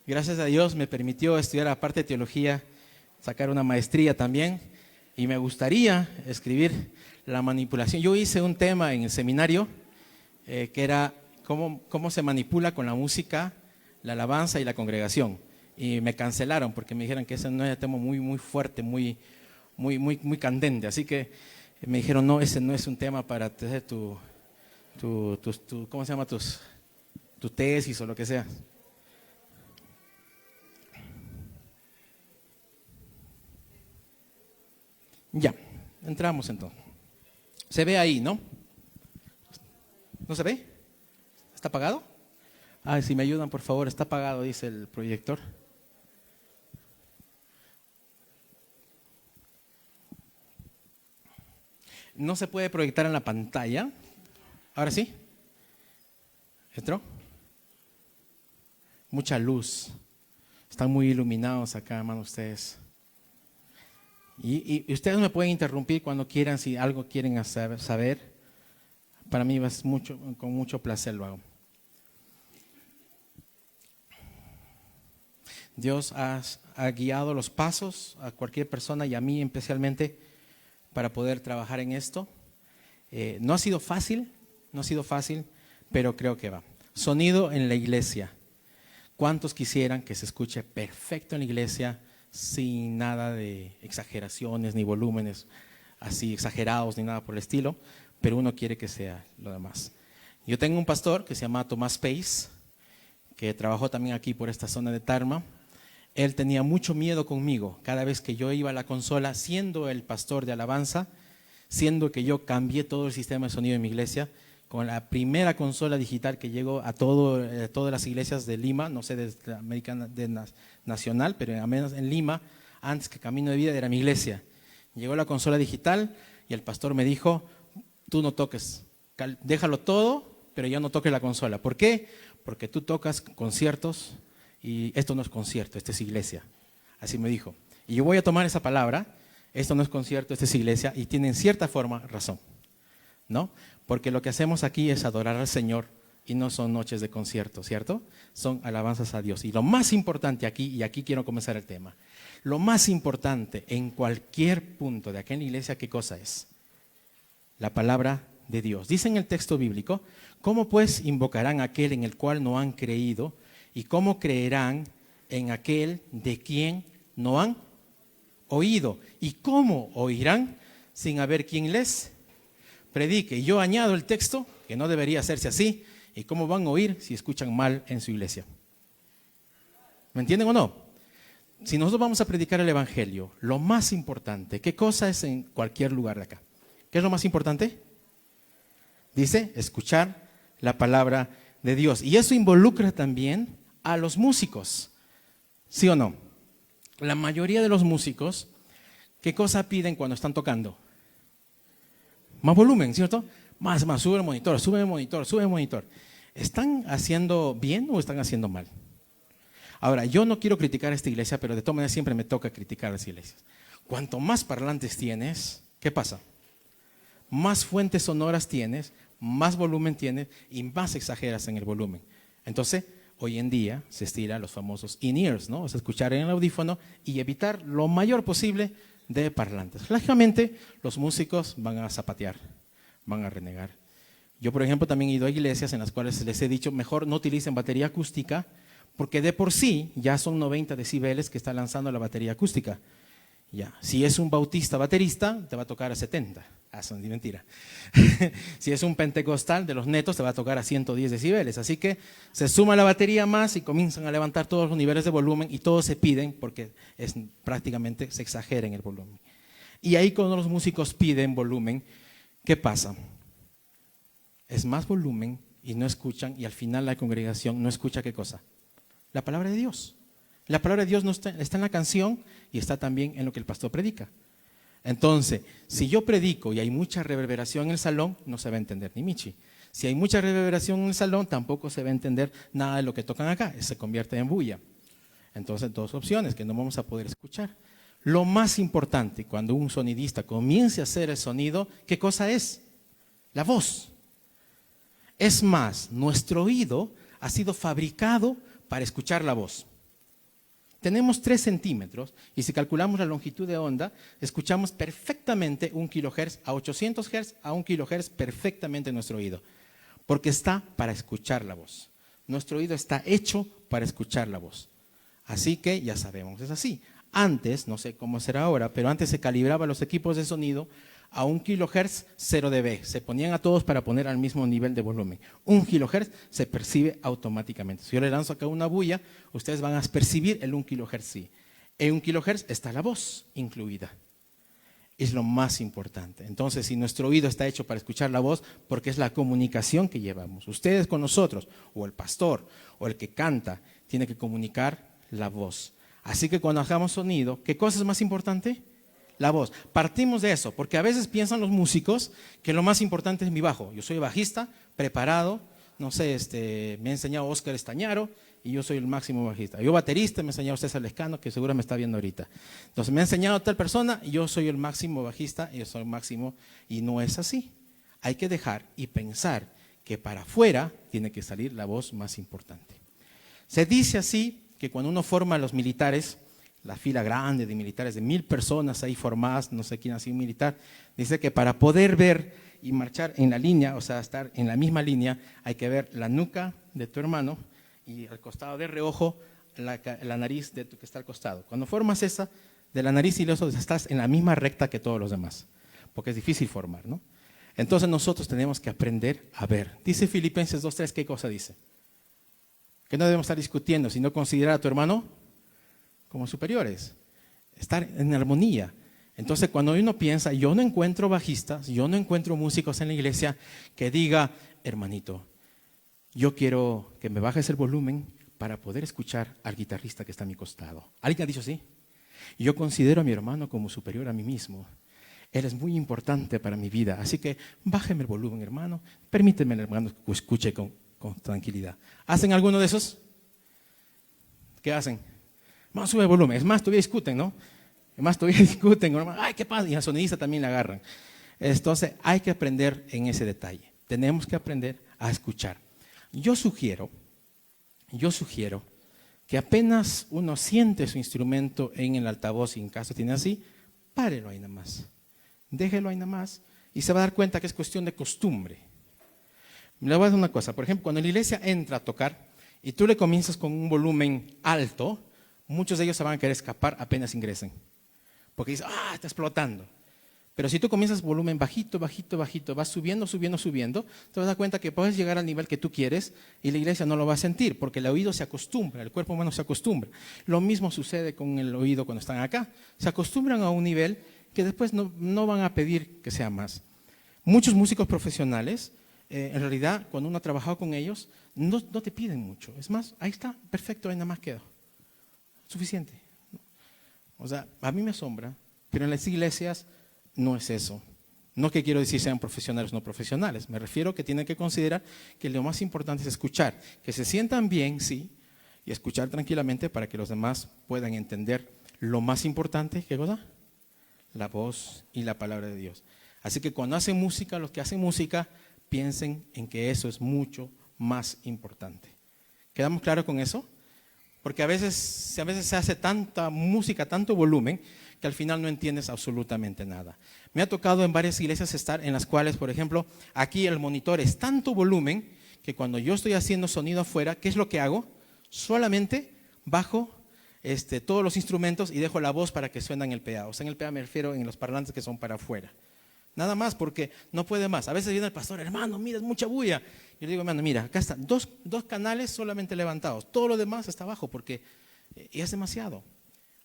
Gracias a Dios me permitió estudiar, aparte de teología, sacar una maestría también. Y me gustaría escribir la manipulación. Yo hice un tema en el seminario que era cómo se manipula con la música, la alabanza y la congregación. Y me cancelaron porque me dijeron que ese no era un tema muy fuerte, muy candente. Así que me dijeron, no, ese no es un tema para hacer ¿cómo se llama? Tu tesis o lo que sea. Ya, entramos entonces. Se ve ahí, ¿no? ¿No se ve? ¿Está apagado? Ah, si me ayudan, por favor, está apagado, dice el proyector. No se puede proyectar en la pantalla. ¿Ahora sí? ¿Entró? Mucha luz. Están muy iluminados acá, hermano, ustedes. Y ustedes me pueden interrumpir cuando quieran, si algo quieren saber. Para mí es con mucho placer lo hago. Dios ha guiado los pasos a cualquier persona y a mí especialmente para poder trabajar en esto. No ha sido fácil, pero creo que va. Sonido en la iglesia. ¿Cuántos quisieran que se escuche perfecto en la iglesia sin nada de exageraciones ni volúmenes así exagerados ni nada por el estilo? Pero uno quiere que sea lo demás. Yo tengo un pastor que se llama Tomás Pace, que trabajó también aquí por esta zona de Tarma. Él tenía mucho miedo conmigo cada vez que yo iba a la consola, siendo el pastor de alabanza, siendo que yo cambié todo el sistema de sonido en mi iglesia, con la primera consola digital que llegó a todas las iglesias de Lima, no sé de la Americana Nacional, pero al menos en Lima, antes que Camino de Vida era mi iglesia. Llegó la consola digital y el pastor me dijo, tú no toques, déjalo todo, pero ya no toques la consola. ¿Por qué? Porque tú tocas conciertos y esto no es concierto, esto es iglesia. Así me dijo. Y yo voy a tomar esa palabra, esto no es concierto, esto es iglesia, y tiene en cierta forma razón, ¿no? Porque lo que hacemos aquí es adorar al Señor y no son noches de concierto, ¿cierto? Son alabanzas a Dios. Y lo más importante aquí, y aquí quiero comenzar el tema, lo más importante en cualquier punto de aquí en la iglesia, ¿qué cosa es? La palabra de Dios. Dice en el texto bíblico, ¿cómo pues invocarán a aquel en el cual no han creído? ¿Y cómo creerán en aquel de quien no han oído? ¿Y cómo oirán sin haber quien les predique? Y yo añado el texto, que no debería hacerse así. ¿Y cómo van a oír si escuchan mal en su iglesia? ¿Me entienden o no? Si nosotros vamos a predicar el evangelio, lo más importante, ¿qué cosa es en cualquier lugar de acá? ¿Qué es lo más importante? Dice, escuchar la palabra de Dios. Y eso involucra también a los músicos, ¿sí o no? La mayoría de los músicos, ¿qué cosa piden cuando están tocando? Más volumen, ¿cierto? Más, sube el monitor, sube el monitor, sube el monitor. ¿Están haciendo bien o están haciendo mal? Ahora, yo no quiero criticar a esta iglesia, pero de todas maneras siempre me toca criticar a las iglesias. Cuanto más parlantes tienes, ¿qué pasa? Más fuentes sonoras tienes, más volumen tienes y más exageras en el volumen. Entonces, hoy en día se estira los famosos in-ears, ¿no? O sea, escuchar en el audífono y evitar lo mayor posible de parlantes. Lógicamente, los músicos van a zapatear, van a renegar. Yo, por ejemplo, también he ido a iglesias en las cuales les he dicho, mejor no utilicen batería acústica, porque de por sí ya son 90 decibeles que está lanzando la batería acústica. Ya, si es un bautista baterista, te va a tocar a 70. Eso es mentira. Si es un pentecostal de los netos, te va a tocar a 110 decibeles. Así que se suma la batería más y comienzan a levantar todos los niveles de volumen y todos se piden porque prácticamente se exagera en el volumen. Y ahí cuando los músicos piden volumen, ¿qué pasa? Es más volumen y no escuchan, y al final la congregación no escucha ¿qué cosa? La palabra de Dios. La palabra de Dios no está en la canción y está también en lo que el pastor predica. Entonces, si yo predico y hay mucha reverberación en el salón, no se va a entender ni michi. Si hay mucha reverberación en el salón, tampoco se va a entender nada de lo que tocan acá, se convierte en bulla. Entonces, dos opciones que no vamos a poder escuchar. Lo más importante cuando un sonidista comience a hacer el sonido, ¿qué cosa es? La voz. Es más, nuestro oído ha sido fabricado para escuchar la voz. Tenemos 3 centímetros y si calculamos la longitud de onda, escuchamos perfectamente 1 kilohertz a 800 Hz a 1 kilohertz perfectamente en nuestro oído, porque está para escuchar la voz. Nuestro oído está hecho para escuchar la voz. Así que ya sabemos, es así. Antes, no sé cómo será ahora, pero antes se calibraba los equipos de sonido a 1 kilohertz 0 dB. Se ponían a todos para poner al mismo nivel de volumen. 1 kilohertz se percibe automáticamente. Si yo le lanzo acá una bulla, ustedes van a percibir el 1 kilohertz, sí. En 1 kilohertz está la voz incluida. Es lo más importante. Entonces, si nuestro oído está hecho para escuchar la voz, porque es la comunicación que llevamos. Ustedes con nosotros, o el pastor, o el que canta, tiene que comunicar la voz. Así que cuando hagamos sonido, ¿qué cosa es más importante? La voz. Partimos de eso, porque a veces piensan los músicos que lo más importante es mi bajo. Yo soy bajista, preparado, no sé, me ha enseñado Óscar Estañaro y yo soy el máximo bajista. Yo baterista, me ha enseñado César Lescano, que seguro me está viendo ahorita. Entonces me ha enseñado tal persona y yo soy el máximo bajista y yo soy el máximo, y no es así. Hay que dejar y pensar que para afuera tiene que salir la voz más importante. Se dice así que cuando uno forma a los militares, la fila grande de militares, de 1000 personas ahí formadas, no sé quién ha sido un militar, dice que para poder ver y marchar en la línea, o sea, estar en la misma línea, hay que ver la nuca de tu hermano y al costado de reojo la nariz de tu que está al costado. Cuando formas esa, de la nariz y los ojos, estás en la misma recta que todos los demás, porque es difícil formar, ¿no? Entonces nosotros tenemos que aprender a ver. Dice Filipenses 2:3, ¿qué cosa dice? Que no debemos estar discutiendo, sino considerar a tu hermano como superiores, estar en armonía. Entonces cuando uno piensa, yo no encuentro bajistas, yo no encuentro músicos en la iglesia que diga, hermanito, yo quiero que me bajes el volumen para poder escuchar al guitarrista que está a mi costado. ¿Alguien ha dicho así? Yo considero a mi hermano como superior a mí mismo. Él es muy importante para mi vida, así que bájeme el volumen, hermano, permíteme, hermano, que escuche con tranquilidad. ¿Hacen alguno de esos? ¿Qué hacen? Vamos, sube el volumen. Es más, todavía discuten, ¿no? Es más, todavía discuten. Ay, ¿qué pasa? Y al sonidista también le agarran. Entonces, hay que aprender en ese detalle. Tenemos que aprender a escuchar. Yo sugiero que apenas uno siente su instrumento en el altavoz, y en caso tiene así, párelo ahí nada más. Déjelo ahí nada más y se va a dar cuenta que es cuestión de costumbre. Le voy a decir una cosa. Por ejemplo, cuando la iglesia entra a tocar y tú le comienzas con un volumen alto, muchos de ellos se van a querer escapar apenas ingresen. Porque dicen, está explotando. Pero si tú comienzas volumen bajito, bajito, bajito, vas subiendo, subiendo, subiendo, te vas a dar cuenta que puedes llegar al nivel que tú quieres y la iglesia no lo va a sentir, porque el oído se acostumbra, el cuerpo humano se acostumbra. Lo mismo sucede con el oído cuando están acá. Se acostumbran a un nivel que después no van a pedir que sea más. Muchos músicos profesionales, en realidad, cuando uno ha trabajado con ellos, no te piden mucho. Es más, ahí está, perfecto, ahí nada más queda. Suficiente. O sea, a mí me asombra, pero en las iglesias no es eso. No que quiero decir sean profesionales o no profesionales. Me refiero que tienen que considerar que lo más importante es escuchar. Que se sientan bien, sí, y escuchar tranquilamente para que los demás puedan entender lo más importante, ¿qué cosa? La voz y la palabra de Dios. Así que cuando hacen música, los que hacen música, piensen en que eso es mucho más importante. ¿Quedamos claros con eso? Porque a veces se hace tanta música, tanto volumen, que al final no entiendes absolutamente nada. Me ha tocado en varias iglesias estar en las cuales, por ejemplo, aquí el monitor es tanto volumen que cuando yo estoy haciendo sonido afuera, ¿qué es lo que hago? Solamente bajo todos los instrumentos y dejo la voz para que suene en el PA. O sea, en el PA me refiero en los parlantes que son para afuera. Nada más porque no puede más. A veces viene el pastor, hermano, mira, es mucha bulla. Yo le digo, hermano, mira, acá están dos canales solamente levantados. Todo lo demás está abajo porque es demasiado.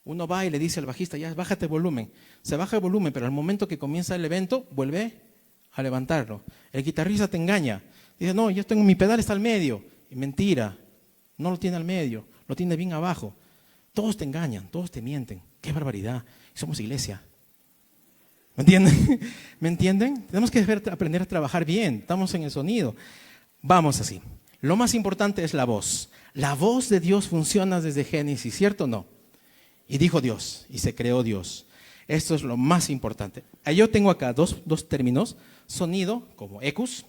Uno va y le dice al bajista, ya, bájate el volumen. Se baja el volumen, pero al momento que comienza el evento, vuelve a levantarlo. El guitarrista te engaña. Dice, no, yo tengo mi pedal está al medio. Y mentira, no lo tiene al medio, lo tiene bien abajo. Todos te engañan, todos te mienten. ¡Qué barbaridad! Somos iglesia. ¿Me entienden? ¿Me entienden? Tenemos que aprender a trabajar bien. Estamos en el sonido. Vamos así. Lo más importante es la voz. La voz de Dios funciona desde Génesis, ¿cierto o no? Y dijo Dios, y se creó Dios. Esto es lo más importante. Yo tengo acá dos términos. Sonido como ecus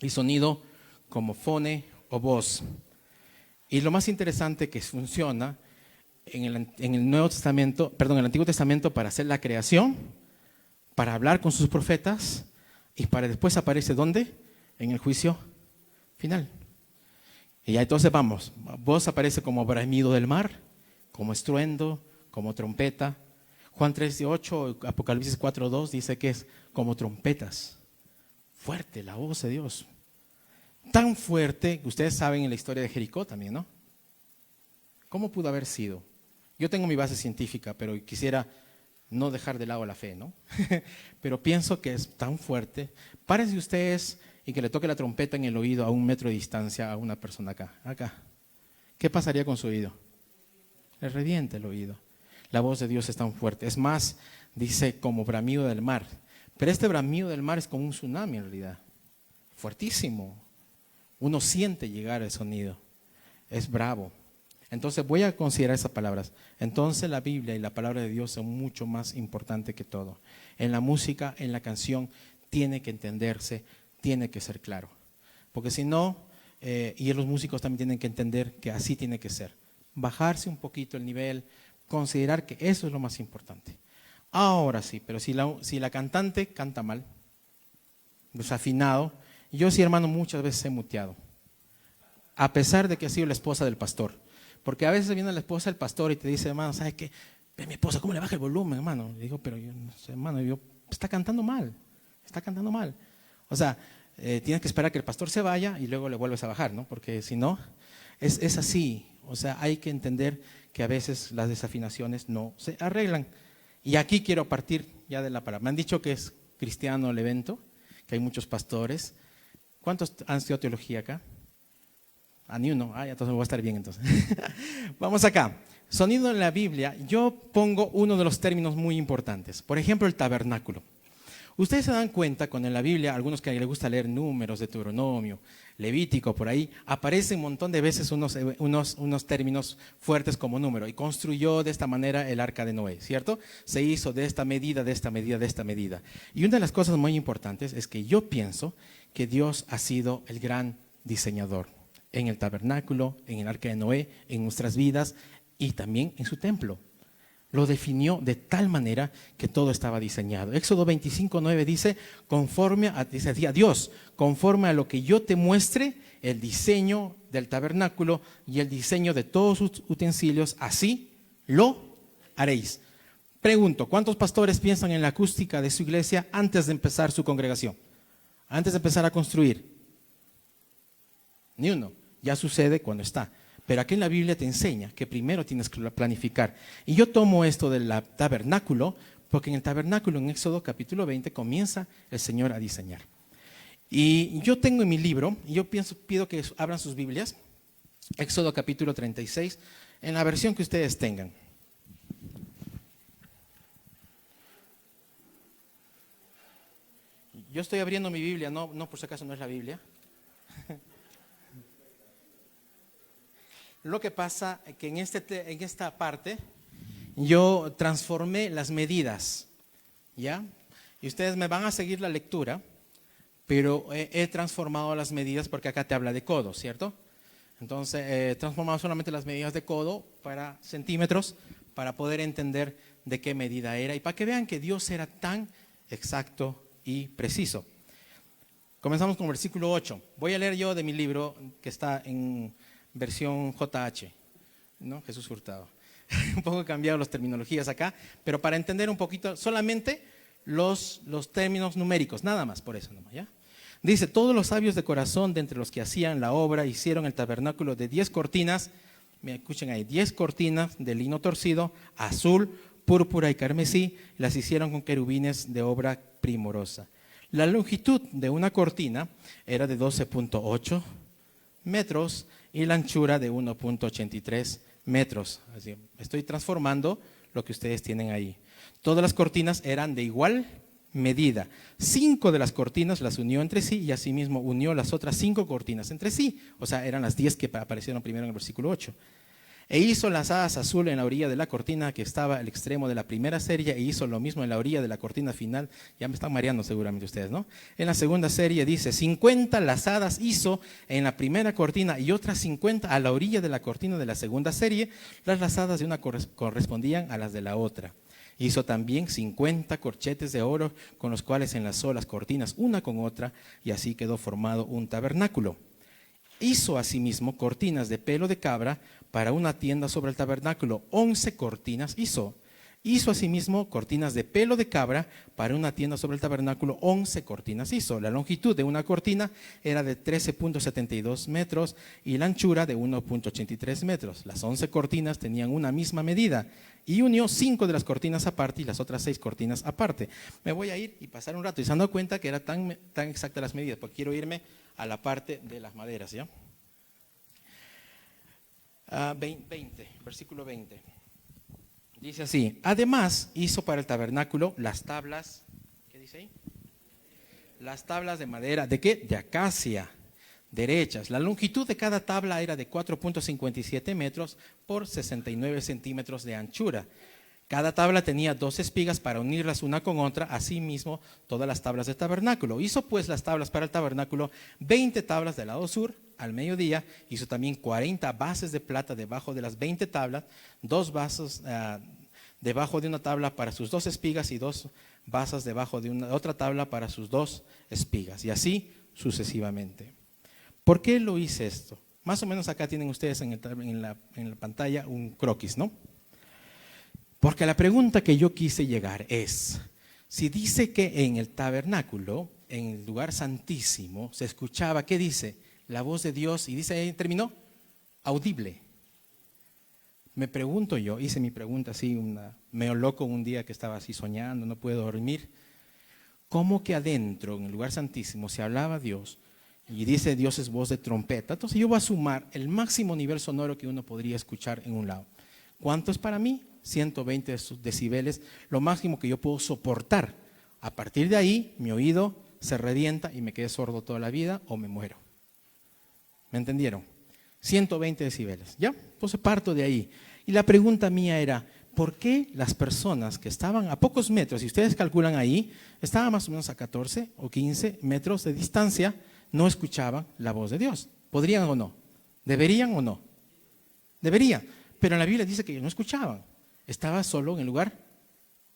y sonido como fone o voz. Y lo más interesante que funciona en el Nuevo Testamento, perdón, en el Antiguo Testamento para hacer la creación, para hablar con sus profetas y para después aparece ¿dónde? En el juicio final. Y ya entonces vamos, voz aparece como bramido del mar, como estruendo, como trompeta. Juan 3:8, Apocalipsis 4:2 dice que es como trompetas. Fuerte la voz de Dios. Tan fuerte que ustedes saben en la historia de Jericó también, ¿no? ¿Cómo pudo haber sido? Yo tengo mi base científica, pero quisiera no dejar de lado la fe, ¿no? Pero pienso que es tan fuerte. Párense ustedes y que le toque la trompeta en el oído a 1 metro de distancia a una persona acá. ¿Qué pasaría con su oído? Le revienta el oído. La voz de Dios es tan fuerte. Es más, dice como bramido del mar. Pero este bramido del mar es como un tsunami en realidad. Fuertísimo. Uno siente llegar el sonido. Es bravo. Entonces voy a considerar esas palabras. Entonces la Biblia y la palabra de Dios son mucho más importantes que todo. En la música, en la canción, tiene que entenderse, tiene que ser claro. Porque si no, y los músicos también tienen que entender que así tiene que ser. Bajarse un poquito el nivel, considerar que eso es lo más importante. Ahora sí, pero si la cantante canta mal, desafinado, yo sí, hermano, muchas veces he muteado. A pesar de que ha sido la esposa del pastor. Porque a veces viene la esposa del pastor y te dice, hermano, ¿sabes qué? Ve mi esposa, ¿cómo le baja el volumen, hermano? Le digo, pero yo no sé, hermano, está cantando mal. O sea, tienes que esperar que el pastor se vaya y luego le vuelves a bajar, ¿no? Porque si no, es así. O sea, hay que entender que a veces las desafinaciones no se arreglan. Y aquí quiero partir ya de la palabra. Me han dicho que es cristiano el evento, que hay muchos pastores. ¿Cuántos han estudiado teología acá? Ni uno. Entonces voy a estar bien entonces. Vamos acá. Sonido en la Biblia, yo pongo uno de los términos muy importantes. Por ejemplo, el tabernáculo. Ustedes se dan cuenta cuando en la Biblia, algunos que les gusta leer números, Deuteronomio, Levítico, por ahí, aparece un montón de veces unos términos fuertes como número. Y construyó de esta manera el arca de Noé, ¿cierto? Se hizo de esta medida, de esta medida, de esta medida. Y una de las cosas muy importantes es que yo pienso que Dios ha sido el gran diseñador en el tabernáculo, en el arca de Noé, en nuestras vidas y también en su templo. Lo definió de tal manera que todo estaba diseñado. Éxodo 25:9 dice, decía Dios, conforme a lo que yo te muestre, el diseño del tabernáculo y el diseño de todos sus utensilios, así lo haréis. Pregunto, ¿cuántos pastores piensan en la acústica de su iglesia antes de empezar su congregación? Antes de empezar a construir. Ni uno. Ya sucede cuando está. Pero aquí en la Biblia te enseña que primero tienes que planificar. Y yo tomo esto del tabernáculo, porque en el tabernáculo, en Éxodo capítulo 20, comienza el Señor a diseñar. Y yo tengo en mi libro, y yo pido que abran sus Biblias, Éxodo capítulo 36, en la versión que ustedes tengan. Yo estoy abriendo mi Biblia, no por si acaso no es la Biblia. Lo que pasa es que en esta parte yo transformé las medidas, ¿ya? Y ustedes me van a seguir la lectura, pero he transformado las medidas porque acá te habla de codo, ¿cierto? Entonces he transformado solamente las medidas de codo para centímetros para poder entender de qué medida era y para que vean que Dios era tan exacto y preciso. Comenzamos con el versículo 8. Voy a leer yo de mi libro que está en versión JH, ¿no? Jesús Hurtado. Un poco he cambiado las terminologías acá, pero para entender un poquito solamente los términos numéricos, nada más por eso nomás, ¿ya? Dice, todos los sabios de corazón de entre los que hacían la obra hicieron el tabernáculo de 10 cortinas, me escuchen ahí, 10 cortinas de lino torcido, azul, púrpura y carmesí, las hicieron con querubines de obra primorosa. La longitud de una cortina era de 12.8 metros y la anchura de 1.83 metros. Así, estoy transformando lo que ustedes tienen ahí. Todas las cortinas eran de igual medida. 5 de las cortinas las unió entre sí y asimismo unió las otras 5 cortinas entre sí. O sea, eran las 10 que aparecieron primero en el versículo 8. E hizo las hadas azul en la orilla de la cortina que estaba al extremo de la primera serie, e hizo lo mismo en la orilla de la cortina final. Ya me están mareando seguramente ustedes, ¿no? En la segunda serie dice, 50 lazadas hizo en la primera cortina y otras 50 a la orilla de la cortina de la segunda serie. Las lazadas de una correspondían a las de la otra. Hizo también 50 corchetes de oro con los cuales enlazó las cortinas una con otra, y así quedó formado un tabernáculo. Hizo asimismo cortinas de pelo de cabra para una tienda sobre el tabernáculo. 11 cortinas hizo. Hizo asimismo cortinas de pelo de cabra para una tienda sobre el tabernáculo. 11 cortinas hizo. La longitud de una cortina era de 13.72 metros y la anchura de 1.83 metros. Las 11 cortinas tenían una misma medida, y unió 5 de las cortinas aparte y las otras 6 cortinas aparte. Me voy a ir y pasar un rato y se han dado cuenta que era tan exactas las medidas, porque quiero irme a la parte de las maderas, ¿ya? 20, versículo 20. Dice así: además hizo para el tabernáculo las tablas, ¿qué dice ahí? Las tablas de madera, ¿de qué? De acacia, derechas. La longitud de cada tabla era de 4.57 metros por 69 centímetros de anchura. Cada tabla tenía 2 espigas para unirlas una con otra, asimismo todas las tablas del tabernáculo. Hizo pues las tablas para el tabernáculo, 20 tablas del lado sur al mediodía. Hizo también 40 bases de plata debajo de las 20 tablas, 2 vasos debajo de una tabla para sus 2 espigas y 2 basas debajo de otra tabla para sus 2 espigas, y así sucesivamente. ¿Por qué lo hice esto? Más o menos acá tienen ustedes en la pantalla un croquis, ¿no? Porque la pregunta que yo quise llegar es, si dice que en el tabernáculo, en el lugar santísimo, se escuchaba, ¿qué dice? La voz de Dios, y dice, terminó, audible. Me pregunto yo, hice mi pregunta así, medio loco un día que estaba así soñando, no puedo dormir. ¿Cómo que adentro, en el lugar santísimo, se hablaba Dios y dice Dios es voz de trompeta? Entonces yo voy a sumar el máximo nivel sonoro que uno podría escuchar en un lado. ¿Cuánto es para mí? 120 decibeles, lo máximo que yo puedo soportar. A partir de ahí, mi oído se revienta y me quedé sordo toda la vida o me muero. ¿Me entendieron? 120 decibeles, ¿ya? Entonces parto de ahí. Y la pregunta mía era, ¿por qué las personas que estaban a pocos metros, si ustedes calculan ahí, estaban más o menos a 14 o 15 metros de distancia, no escuchaban la voz de Dios? ¿Podrían o no? ¿Deberían o no? Deberían, pero en la Biblia dice que no escuchaban. Estaba solo en el lugar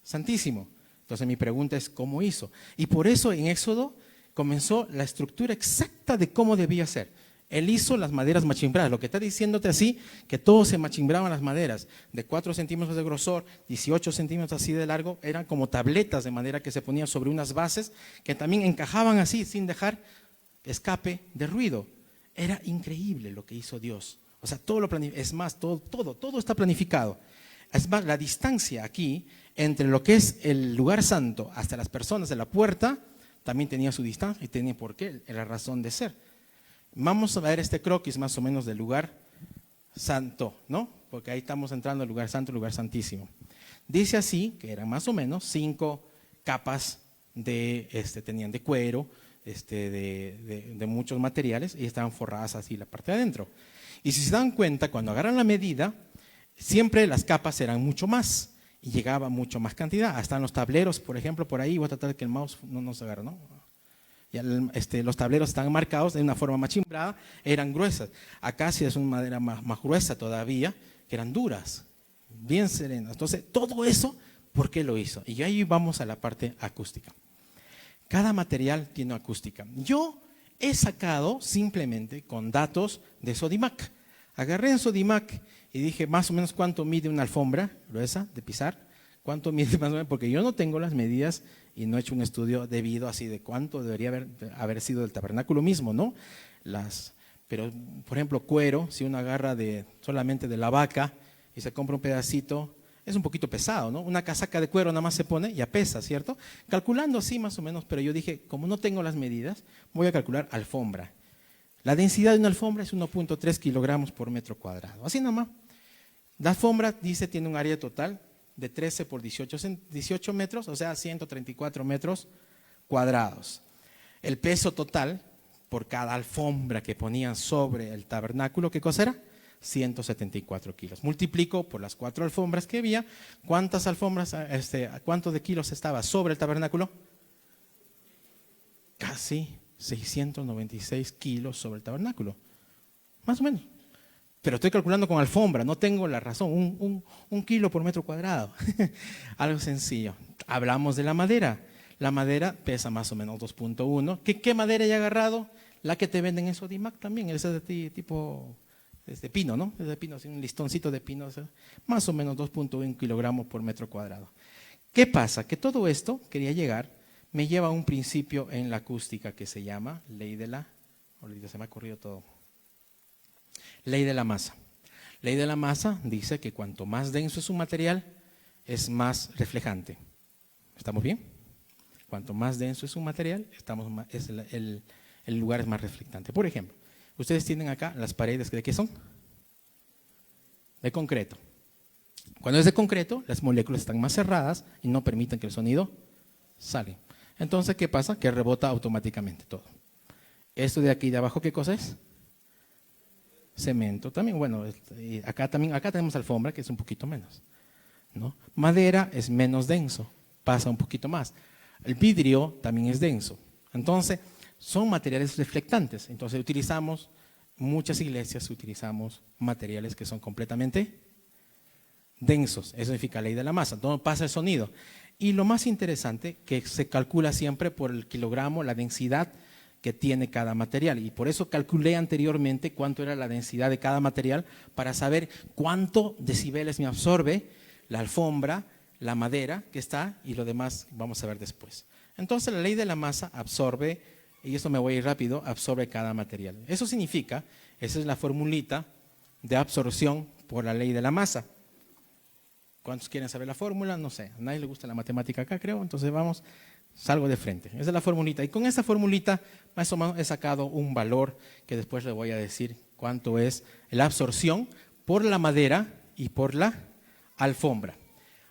santísimo. Entonces mi pregunta es, ¿cómo hizo? Y por eso en Éxodo comenzó la estructura exacta de cómo debía ser. Él hizo las maderas machimbradas. Lo que está diciéndote así, que todos se machimbraban las maderas, de 4 centímetros de grosor, 18 centímetros así de largo, eran como tabletas de madera que se ponían sobre unas bases que también encajaban así, sin dejar escape de ruido. Era increíble lo que hizo Dios. O sea, todo lo es más, todo está planificado. Es más, la distancia aquí entre lo que es el lugar santo hasta las personas de la puerta también tenía su distancia y tenía por qué, la razón de ser. Vamos a ver este croquis más o menos del lugar santo, ¿no? Porque ahí estamos entrando al lugar santo, lugar santísimo. Dice así que eran más o menos 5 capas tenían de cuero, de muchos materiales, y estaban forradas así la parte de adentro. Y si se dan cuenta, cuando agarran la medida, siempre las capas eran mucho más y llegaba mucho más cantidad. Hasta en los tableros, por ejemplo, por ahí, voy a tratar de que el mouse no nos agarre, ¿no? Ya los tableros están marcados de una forma machimbrada, eran gruesas. Acá sí es una madera más gruesa todavía, que eran duras, bien serenas. Entonces, todo eso, ¿por qué lo hizo? Y ahí vamos a la parte acústica. Cada material tiene acústica. Yo he sacado simplemente con datos de Sodimac. Agarré en Sodimac y dije más o menos cuánto mide una alfombra gruesa de pisar, cuánto mide más o menos, porque yo no tengo las medidas y no he hecho un estudio debido así de cuánto debería haber sido el tabernáculo mismo, ¿no? Pero, por ejemplo, cuero, si uno agarra solamente de la vaca y se compra un pedacito, es un poquito pesado, ¿no? Una casaca de cuero nada más se pone, ya pesa, ¿cierto? Calculando así más o menos, pero yo dije, como no tengo las medidas, voy a calcular alfombra. La densidad de una alfombra es 1.3 kilogramos por metro cuadrado, así nomás. La alfombra, dice, tiene un área total de 13 por 18 metros, o sea, 134 metros cuadrados. El peso total por cada alfombra que ponían sobre el tabernáculo, ¿qué cosa era? 174 kilos. Multiplico por las 4 alfombras que había. ¿Cuántas alfombras, cuánto de kilos estaba sobre el tabernáculo? Casi 696 kilos sobre el tabernáculo. Más o menos. Pero estoy calculando con alfombra, no tengo la razón. Un kilo por metro cuadrado. Algo sencillo. Hablamos de la madera. La madera pesa más o menos 2.1. ¿Qué madera he agarrado? La que te venden en Sodimac también. Esa es de tipo de pino, ¿no? Es de pino, así, un listoncito de pino. O sea, más o menos 2.1 kilogramos por metro cuadrado. ¿Qué pasa? Que todo esto, quería llegar, me lleva a un principio en la acústica que se llama ley de la... Ahorita se me ha corrido todo. Ley de la masa. Ley de la masa dice que cuanto más denso es un material, es más reflejante. ¿Estamos bien? Cuanto más denso es un material, el lugar es más reflectante. Por ejemplo, ustedes tienen acá las paredes, ¿de qué son? De concreto. Cuando es de concreto, las moléculas están más cerradas y no permiten que el sonido salga. Entonces, ¿qué pasa? Que rebota automáticamente todo. Esto de aquí de abajo, ¿qué cosa es? Cemento. También, bueno, acá tenemos alfombra, que es un poquito menos, ¿no? Madera es menos denso, pasa un poquito más. El vidrio también es denso. Entonces, son materiales reflectantes. Entonces, muchas iglesias utilizamos materiales que son completamente densos. Eso significa ley de la masa. No pasa el sonido. Y lo más interesante, que se calcula siempre por el kilogramo, la densidad que tiene cada material. Y por eso calculé anteriormente cuánto era la densidad de cada material para saber cuánto decibeles me absorbe la alfombra, la madera que está y lo demás vamos a ver después. Entonces la ley de la masa absorbe, y esto me voy a ir rápido, absorbe cada material. Eso significa, esa es la formulita de absorción por la ley de la masa. ¿Cuántos quieren saber la fórmula? No sé, a nadie le gusta la matemática acá, creo, entonces salgo de frente. Esa es la formulita. Y con esa formulita, más o menos, he sacado un valor que después le voy a decir cuánto es la absorción por la madera y por la alfombra.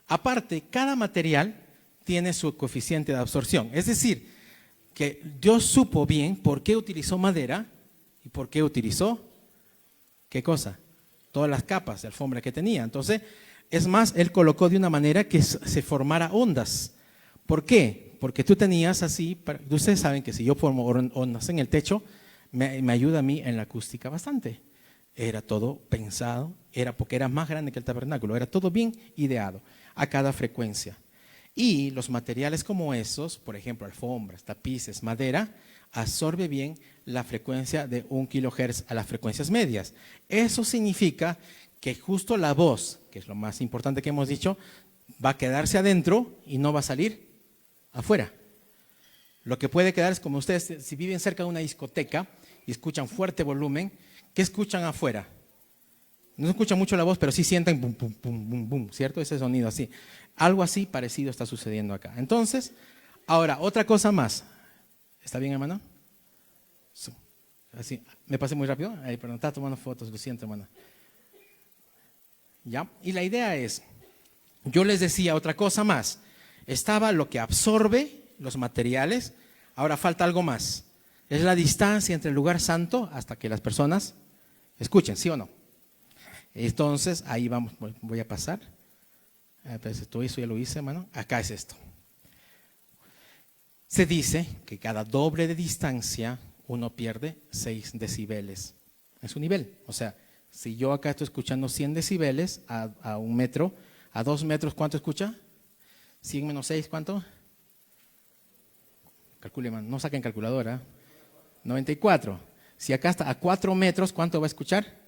Aparte, cada material tiene su coeficiente de absorción. Es decir, que Dios supo bien por qué utilizó madera y por qué utilizó, ¿qué cosa? Todas las capas de alfombra que tenía. Entonces, es más, Él colocó de una manera que se formara ondas. ¿Por qué? Porque tú tenías así, ustedes saben que si yo formo ondas en el techo, me ayuda a mí en la acústica bastante. Era todo pensado, porque era más grande que el tabernáculo, era todo bien ideado a cada frecuencia. Y los materiales como esos, por ejemplo, alfombras, tapices, madera, absorbe bien la frecuencia de 1 kHz a las frecuencias medias. Eso significa que justo la voz, que es lo más importante que hemos dicho, va a quedarse adentro y no va a salir afuera. Lo que puede quedar es como ustedes, si viven cerca de una discoteca y escuchan fuerte volumen, ¿qué escuchan afuera? No escuchan mucho la voz, pero sí sienten bum, bum, bum, bum, bum, ¿cierto? Ese sonido así. Algo así parecido está sucediendo acá. Entonces, ahora, otra cosa más. ¿Está bien, hermano? Así, ¿me pasé muy rápido? Ahí, perdón, estaba tomando fotos, lo siento, hermano. ¿Ya? Y la idea es, yo les decía otra cosa más. Estaba lo que absorbe los materiales, ahora falta algo más. Es la distancia entre el lugar santo hasta que las personas escuchen, ¿sí o no? Entonces, ahí vamos, voy a pasar. Todo eso ya lo hice, hermano. Acá es esto. Se dice que cada doble de distancia uno pierde 6 decibeles en su nivel. O sea, si yo acá estoy escuchando 100 decibeles a 1 metro, a 2 metros, ¿cuánto escucha? 100 menos 6, ¿cuánto? Calcule, man, no saquen calculadora. 94. Si acá está a 4 metros, ¿cuánto va a escuchar?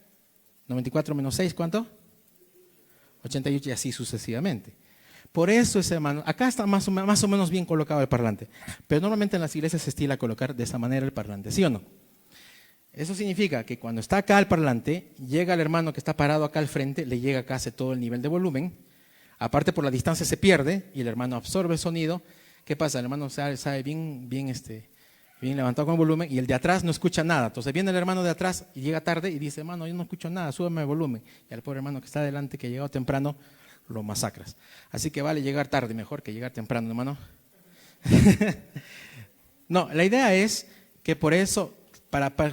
94 menos 6, ¿cuánto? 88 y así sucesivamente. Por eso, hermano, acá está más o menos bien colocado el parlante. Pero normalmente en las iglesias se estila colocar de esa manera el parlante, ¿sí o no? Eso significa que cuando está acá el parlante, llega el hermano que está parado acá al frente, le llega casi todo el nivel de volumen. Aparte por la distancia se pierde y el hermano absorbe el sonido. ¿Qué pasa? El hermano sabe bien levantado con el volumen y el de atrás no escucha nada. Entonces viene el hermano de atrás y llega tarde y dice, hermano, yo no escucho nada, súbeme el volumen. Y al pobre hermano que está adelante, que ha llegado temprano, lo masacras. Así que vale llegar tarde mejor que llegar temprano, hermano. No, la idea es que por eso,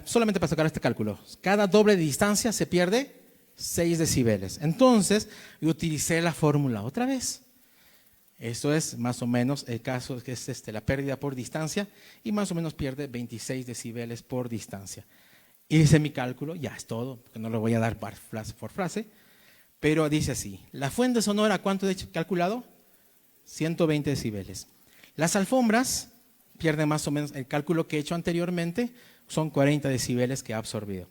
solamente para sacar este cálculo, cada doble de distancia se pierde 6 decibeles. Entonces, yo utilicé la fórmula otra vez. Esto es más o menos el caso, que es la pérdida por distancia, y más o menos pierde 26 decibeles por distancia. Hice mi cálculo, ya es todo, porque no lo voy a dar por frase, pero dice así: la fuente sonora, ¿cuánto he calculado? 120 decibeles. Las alfombras pierden más o menos, el cálculo que he hecho anteriormente, son 40 decibeles que ha absorbido.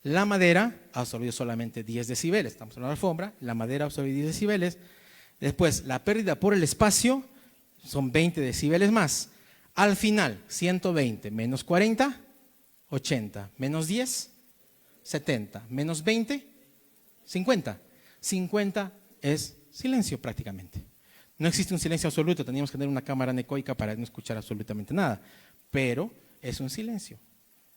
La madera ha absorbido solamente 10 decibeles, estamos en la alfombra, la madera ha absorbido 10 decibeles. Después, la pérdida por el espacio son 20 decibeles más. Al final, 120 menos 40, 80, menos 10, 70, menos 20, 50. 50 es silencio prácticamente. No existe un silencio absoluto, teníamos que tener una cámara anecoica para no escuchar absolutamente nada, pero es un silencio.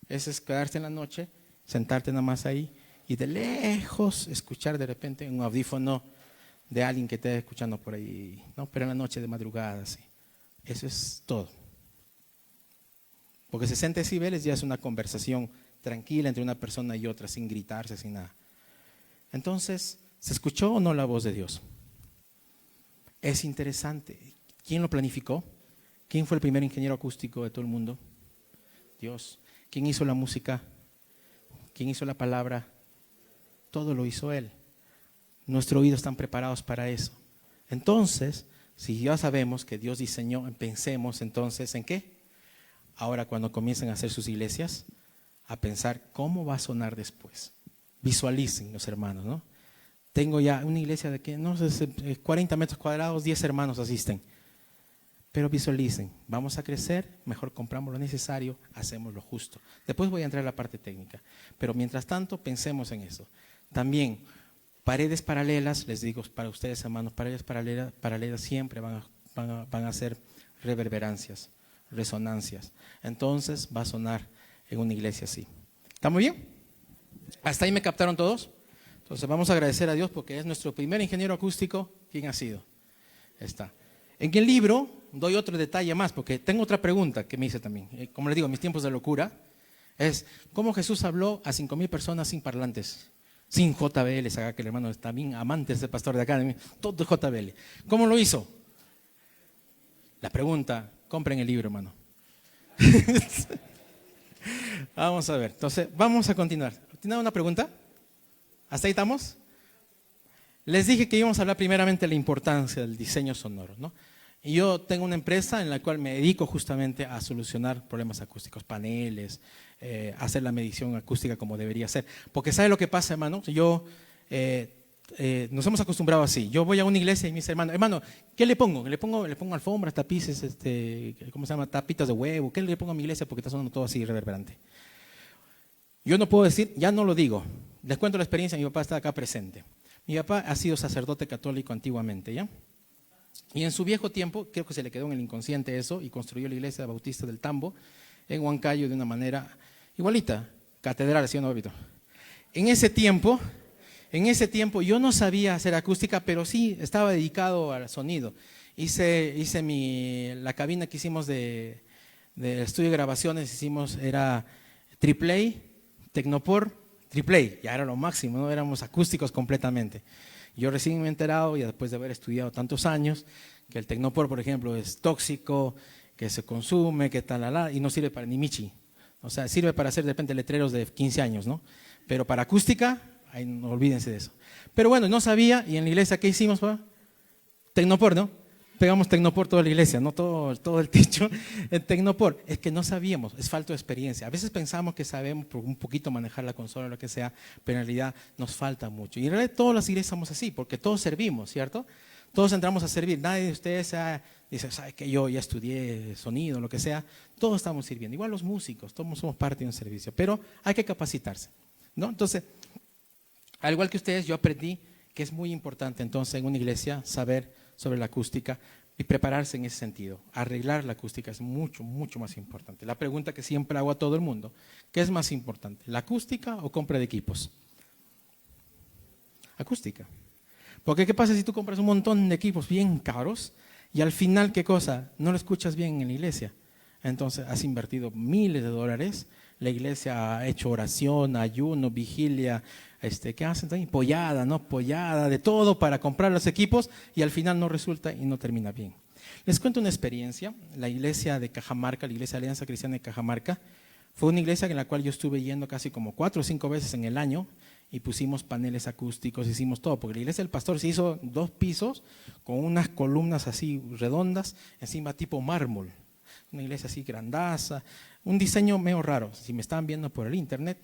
Es quedarte en la noche, sentarte nada más ahí y de lejos escuchar de repente un audífono de alguien que esté escuchando por ahí, ¿no? Pero en la noche de madrugada, sí. Eso es todo. Porque 60 decibeles ya es una conversación tranquila entre una persona y otra, sin gritarse, sin nada. Entonces, ¿se escuchó o no la voz de Dios? Es interesante. ¿Quién lo planificó? ¿Quién fue el primer ingeniero acústico de todo el mundo? Dios. ¿Quién hizo la música? ¿Quién hizo la palabra? Todo lo hizo Él. Nuestros oídos están preparados para eso. Entonces, si ya sabemos que Dios diseñó, pensemos entonces ¿en qué? Ahora cuando comiencen a hacer sus iglesias, a pensar cómo va a sonar después. Visualicen los hermanos, ¿no? Tengo ya una iglesia de que, no sé, 40 metros cuadrados, 10 hermanos asisten. Pero visualicen, vamos a crecer, mejor compramos lo necesario, hacemos lo justo. Después voy a entrar a la parte técnica. Pero mientras tanto, pensemos en eso. También, paredes paralelas, les digo para ustedes hermanos, paredes paralelas siempre van a hacer reverberancias, resonancias. Entonces va a sonar en una iglesia así. ¿Estamos bien? ¿Hasta ahí me captaron todos? Entonces vamos a agradecer a Dios porque es nuestro primer ingeniero acústico. ¿Quién ha sido? Está. En el libro doy otro detalle más porque tengo otra pregunta que me hice también. Como les digo, en mis tiempos de locura, es cómo Jesús habló a 5,000 personas sin parlantes. Sin JBL, acá que el hermano está bien amante de ese pastor de acá, todo JBL. ¿Cómo lo hizo? La pregunta, compren el libro, hermano. Vamos a ver, entonces vamos a continuar. ¿Tienen una pregunta? ¿Hasta ahí estamos? Les dije que íbamos a hablar primeramente de la importancia del diseño sonoro, ¿no? Y yo tengo una empresa en la cual me dedico justamente a solucionar problemas acústicos, paneles, hacer la medición acústica como debería ser. Porque ¿sabe lo que pasa, hermano? Nos hemos acostumbrado así. Yo voy a una iglesia y me dice, hermano, ¿qué le pongo? Le pongo alfombras, tapices, ¿cómo se llama? Tapitas de huevo. ¿Qué le pongo a mi iglesia? Porque está sonando todo así reverberante. Yo no puedo decir, ya no lo digo. Les cuento la experiencia, mi papá está acá presente. Mi papá ha sido sacerdote católico antiguamente, ¿ya? Y en su viejo tiempo, creo que se le quedó en el inconsciente eso, y construyó la iglesia bautista del Tambo, en Huancayo, de una manera igualita, catedral, ¿sí o no, Pepito? En ese tiempo yo no sabía hacer acústica, pero sí estaba dedicado al sonido. Hice la cabina que hicimos de estudio de grabaciones, era AAA, Tecnopor, AAA, ya era lo máximo, ¿no? Éramos acústicos completamente. Yo recién me he enterado, y después de haber estudiado tantos años, que el Tecnopor, por ejemplo, es tóxico, que se consume, que tal, y no sirve para ni michi. O sea, sirve para hacer de repente letreros de 15 años, ¿no? Pero para acústica, ay, no, olvídense de eso. Pero bueno, no sabía, y en la iglesia, ¿qué hicimos, papá? Tecnopor, ¿no? Pegamos Tecnopor toda la iglesia, no todo el techo, el Tecnopor. Es que no sabíamos, es falta de experiencia. A veces pensamos que sabemos por un poquito manejar la consola o lo que sea, pero en realidad nos falta mucho. Y en realidad todas las iglesias somos así, porque todos servimos, ¿cierto? Todos entramos a servir. Nadie de ustedes dice, ¿sabe que yo ya estudié sonido, lo que sea? Todos estamos sirviendo. Igual los músicos, todos somos parte de un servicio, pero hay que capacitarse, ¿no? Entonces, al igual que ustedes, yo aprendí que es muy importante entonces en una iglesia saber sobre la acústica y prepararse en ese sentido. Arreglar la acústica es mucho, mucho más importante. La pregunta que siempre hago a todo el mundo, ¿qué es más importante, la acústica o compra de equipos? Acústica. Porque ¿qué pasa si tú compras un montón de equipos bien caros y al final, ¿qué cosa? No lo escuchas bien en la iglesia. Entonces has invertido miles de dólares, La iglesia ha hecho oración, ayuno, vigilia, ¿qué hacen también? Pollada, ¿no? Pollada, de todo para comprar los equipos y al final no resulta y no termina bien. Les cuento una experiencia. La iglesia de Cajamarca, la iglesia Alianza Cristiana de Cajamarca, fue una iglesia en la cual yo estuve yendo casi como 4 o 5 veces en el año y pusimos paneles acústicos, hicimos todo, porque la iglesia del pastor se hizo 2 pisos con unas columnas así redondas, encima tipo mármol, una iglesia así grandaza, un diseño medio raro. Si me estaban viendo por el internet,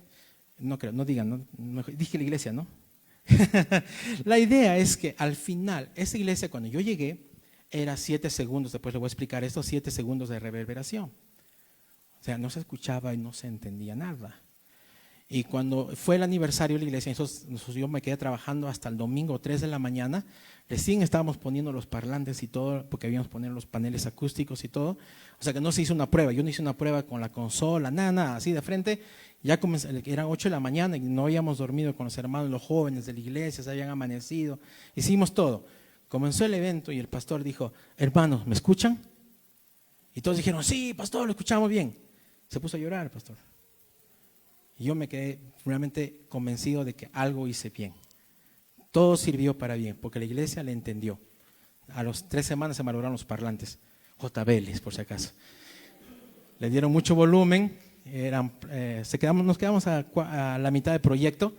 no creo, no digan, no, dije la iglesia, ¿no? La idea es que al final, esa iglesia cuando yo llegué, era 7 segundos, después le voy a explicar esto, 7 segundos de reverberación. O sea, no se escuchaba y no se entendía nada. Y cuando fue el aniversario de la iglesia, entonces yo me quedé trabajando hasta el domingo 3 de la mañana, recién estábamos poniendo los parlantes y todo, porque habíamos poner los paneles acústicos y todo. O sea que no se hizo una prueba, yo no hice una prueba con la consola, nada, así de frente. Ya eran 8 de la mañana y no habíamos dormido con los hermanos, los jóvenes de la iglesia, se habían amanecido, hicimos todo. Comenzó el evento y el pastor dijo, hermanos, ¿me escuchan? Y todos dijeron, sí, pastor, lo escuchamos bien. Se puso a llorar el pastor. Y yo me quedé realmente convencido de que algo hice bien. Todo sirvió para bien, porque la iglesia le entendió. A las 3 semanas se malograron los parlantes, JBLs por si acaso. Le dieron mucho volumen, nos quedamos a la mitad del proyecto,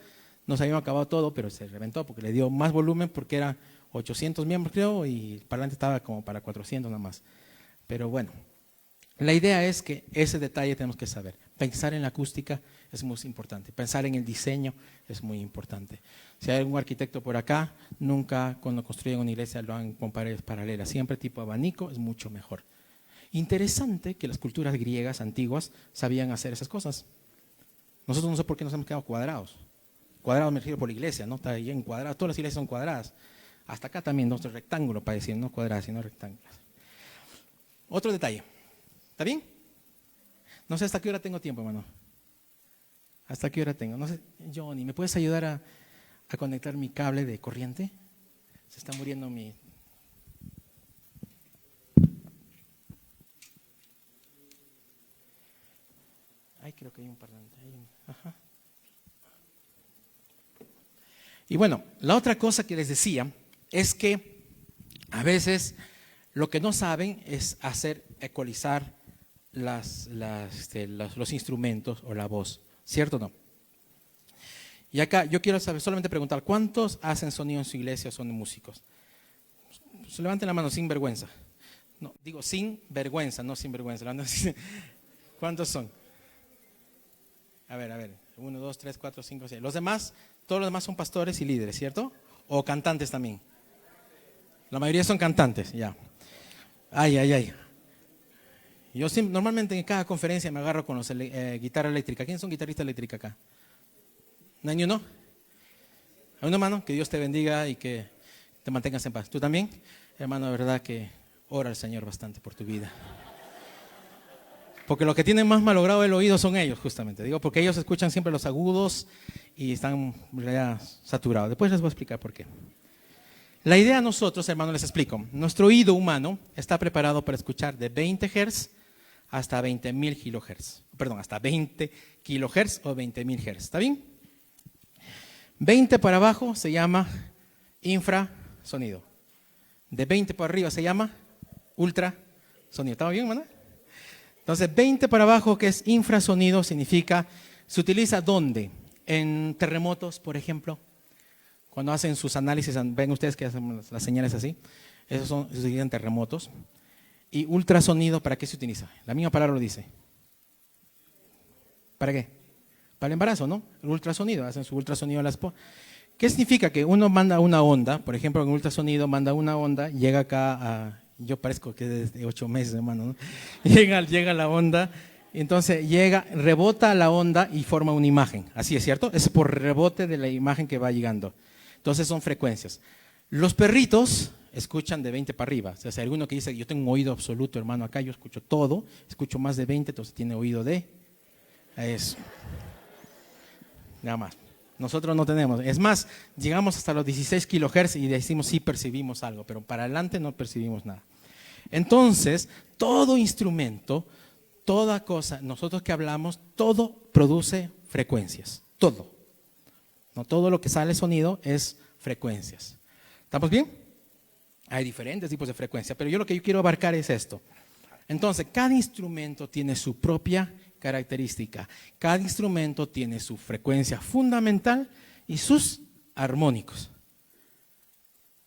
nos habíamos acabado todo, pero se reventó porque le dio más volumen, porque eran 800 miembros creo, y el parlante estaba como para 400 nada más. Pero bueno, la idea es que ese detalle tenemos que saber. Pensar en la acústica es muy importante. Pensar en el diseño es muy importante. Si hay algún arquitecto por acá, nunca cuando construyen una iglesia lo hagan con paredes paralelas. Siempre tipo abanico es mucho mejor. Interesante que las culturas griegas antiguas sabían hacer esas cosas. Nosotros no sé por qué nos hemos quedado cuadrados. Cuadrados me refiero por la iglesia, ¿no? Está bien cuadrado. Todas las iglesias son cuadradas. Hasta acá también, nuestro rectángulo para decir, no cuadradas, sino rectángulos. Otro detalle. ¿Está bien? No sé hasta qué hora tengo tiempo, hermano. ¿Hasta qué hora tengo? No sé, Johnny, ¿me puedes ayudar a conectar mi cable de corriente? Se está muriendo mi... Ay, creo que hay un parlante. Ajá. Y bueno, la otra cosa que les decía es que a veces lo que no saben es hacer ecualizar los instrumentos o la voz, ¿cierto o no? Y acá yo quiero saber, solamente preguntar, ¿cuántos hacen sonido en su iglesia o son músicos? Pues levanten la mano sin vergüenza. No, digo sin vergüenza, no sin vergüenza. ¿Cuántos son? A ver, 1, 2, 3, 4, 5, 6. Los demás, todos los demás son pastores y líderes, ¿cierto? ¿O cantantes también? La mayoría son cantantes, ya. Ay. Yo normalmente en cada conferencia me agarro con los guitarra eléctrica. ¿Quiénes son guitarristas eléctricos acá? ¿No hay ni uno? ¿Hay uno, hermano? Que Dios te bendiga y que te mantengas en paz. ¿Tú también? Hermano, de verdad que ora al Señor bastante por tu vida. Porque los que tienen más malogrado el oído son ellos, justamente. Digo, porque ellos escuchan siempre los agudos y están ya saturados. Después les voy a explicar por qué. La idea de nosotros, hermanos, les explico. Nuestro oído humano está preparado para escuchar de 20 Hz hasta 20.000 kilohertz. Perdón, hasta 20 kilohertz o 20.000 Hz. ¿Está bien? 20 para abajo se llama infrasonido. De 20 para arriba se llama ultrasonido. ¿Estamos bien, hermano? Entonces, 20 para abajo, que es infrasonido, significa, se utiliza ¿dónde? En terremotos, por ejemplo. Cuando hacen sus análisis, ven ustedes que hacen las señales así, se utilizan terremotos. Y ultrasonido, ¿para qué se utiliza? La misma palabra lo dice. ¿Para qué? Para el embarazo, ¿no? El ultrasonido, hacen su ultrasonido a la esposa. ¿Qué significa? Que uno manda una onda, por ejemplo, en ultrasonido manda una onda, llega acá a... Yo parezco que desde 8 meses, hermano, ¿no? Llega la onda, entonces rebota la onda y forma una imagen. Así es, ¿cierto? Es por rebote de la imagen que va llegando. Entonces son frecuencias. Los perritos escuchan de 20 para arriba. O sea, si hay alguno que dice, yo tengo un oído absoluto, hermano, acá yo escucho todo, escucho más de 20, entonces tiene oído de eso. Nada más. Nosotros no tenemos. Es más, llegamos hasta los 16 kilohertz y decimos sí percibimos algo, pero para adelante no percibimos nada. Entonces, todo instrumento, Toda cosa, nosotros que hablamos, todo produce frecuencias, todo. No todo lo que sale sonido es frecuencias. ¿Estamos bien? Hay diferentes tipos de frecuencias, pero yo quiero abarcar es esto. Entonces, cada instrumento tiene su propia característica. Cada instrumento tiene su frecuencia fundamental y sus armónicos.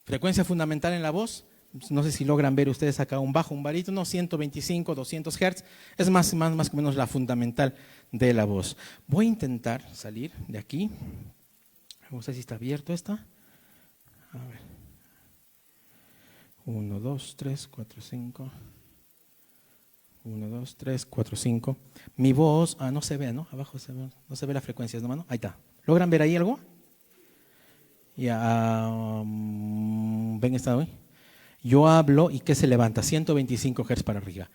Frecuencia fundamental en la voz, no sé si logran ver ustedes acá un bajo, un barítono, 125, 200 Hz, es más o menos la fundamental de la voz. Voy a intentar salir de aquí. No sé si está abierto esta. A ver. 1, 2, 3, 4, 5. 1, 2, 3, 4, 5. Mi voz, no se ve, ¿no? Abajo no se ve las frecuencias, ¿no, mano? Ahí está. ¿Logran ver ahí algo? Ya, ven esta hoy. Yo hablo y ¿qué se levanta? 125 Hz para arriba.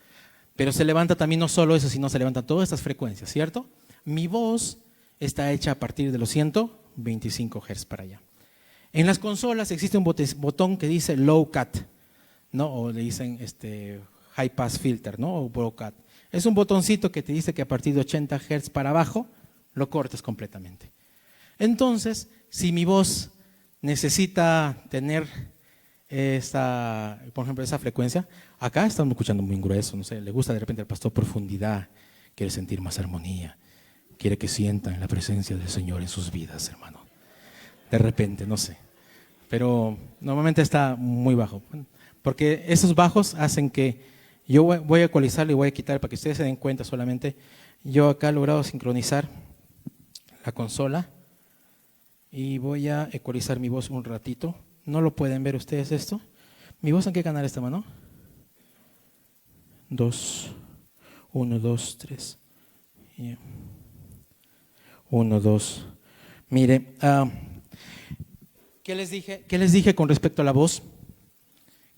Pero se levanta también no solo eso, sino se levantan todas estas frecuencias, ¿cierto? Mi voz está hecha a partir de los 125 Hz para allá. En las consolas existe un botón que dice low cut, ¿no? O le dicen high pass filter, ¿no? O low cut. Es un botoncito que te dice que a partir de 80 Hz para abajo lo cortes completamente. Entonces, si mi voz necesita tener por ejemplo, esa frecuencia, acá estamos escuchando muy grueso, no sé, le gusta de repente al pastor profundidad, quiere sentir más armonía, quiere que sientan la presencia del Señor en sus vidas, hermano. De repente, no sé, pero normalmente está muy bajo, porque esos bajos hacen que yo voy a ecualizarlo y voy a quitar para que ustedes se den cuenta solamente. Yo acá he logrado sincronizar la consola y voy a ecualizar mi voz un ratito. ¿No lo pueden ver ustedes esto? ¿Mi voz en qué canal está, mano? 2, 1, 2, 3. 1, 2. Mire, ¿qué les dije? ¿Qué les dije con respecto a la voz?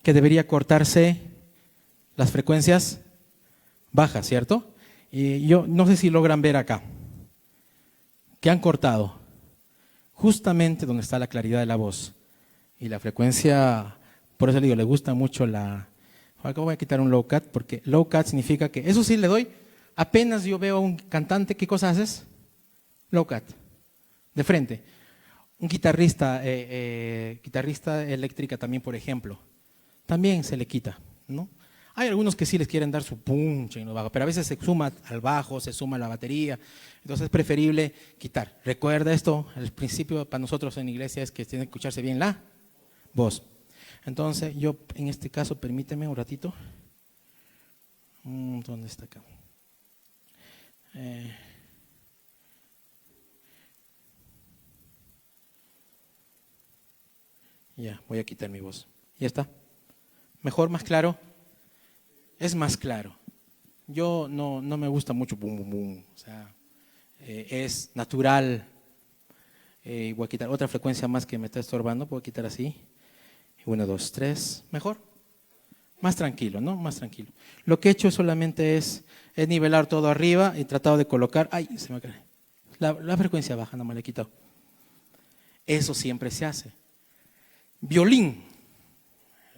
Que debería cortarse las frecuencias bajas, ¿cierto? Y yo no sé si logran ver acá. ¿Qué han cortado? Justamente donde está la claridad de la voz. Y la frecuencia, por eso le digo, le gusta mucho acá voy a quitar un low cut, porque low cut significa que, eso sí le doy, apenas yo veo a un cantante, ¿qué cosa haces? Low cut, de frente. Un guitarrista eléctrica también, por ejemplo, también se le quita, ¿no? Hay algunos que sí les quieren dar su punch en lo bajo, pero a veces se suma al bajo, se suma a la batería, entonces es preferible quitar. Recuerda esto, el principio para nosotros en iglesia es que tiene que escucharse bien la voz. Entonces yo en este caso, permíteme un ratito. ¿Dónde está acá? Ya, voy a quitar mi voz. Ya está. ¿Mejor, más claro? Es más claro. Yo no me gusta mucho boom, boom, boom. O sea, es natural. Voy a quitar otra frecuencia más que me está estorbando. Voy a quitar así. 1, 2, 3. ¿Mejor? Más tranquilo, ¿no? Más tranquilo. Lo que he hecho solamente es nivelar todo arriba y tratado de colocar. ¡Ay! Se me cae. La frecuencia baja, no me la he quitado. Eso siempre se hace. Violín.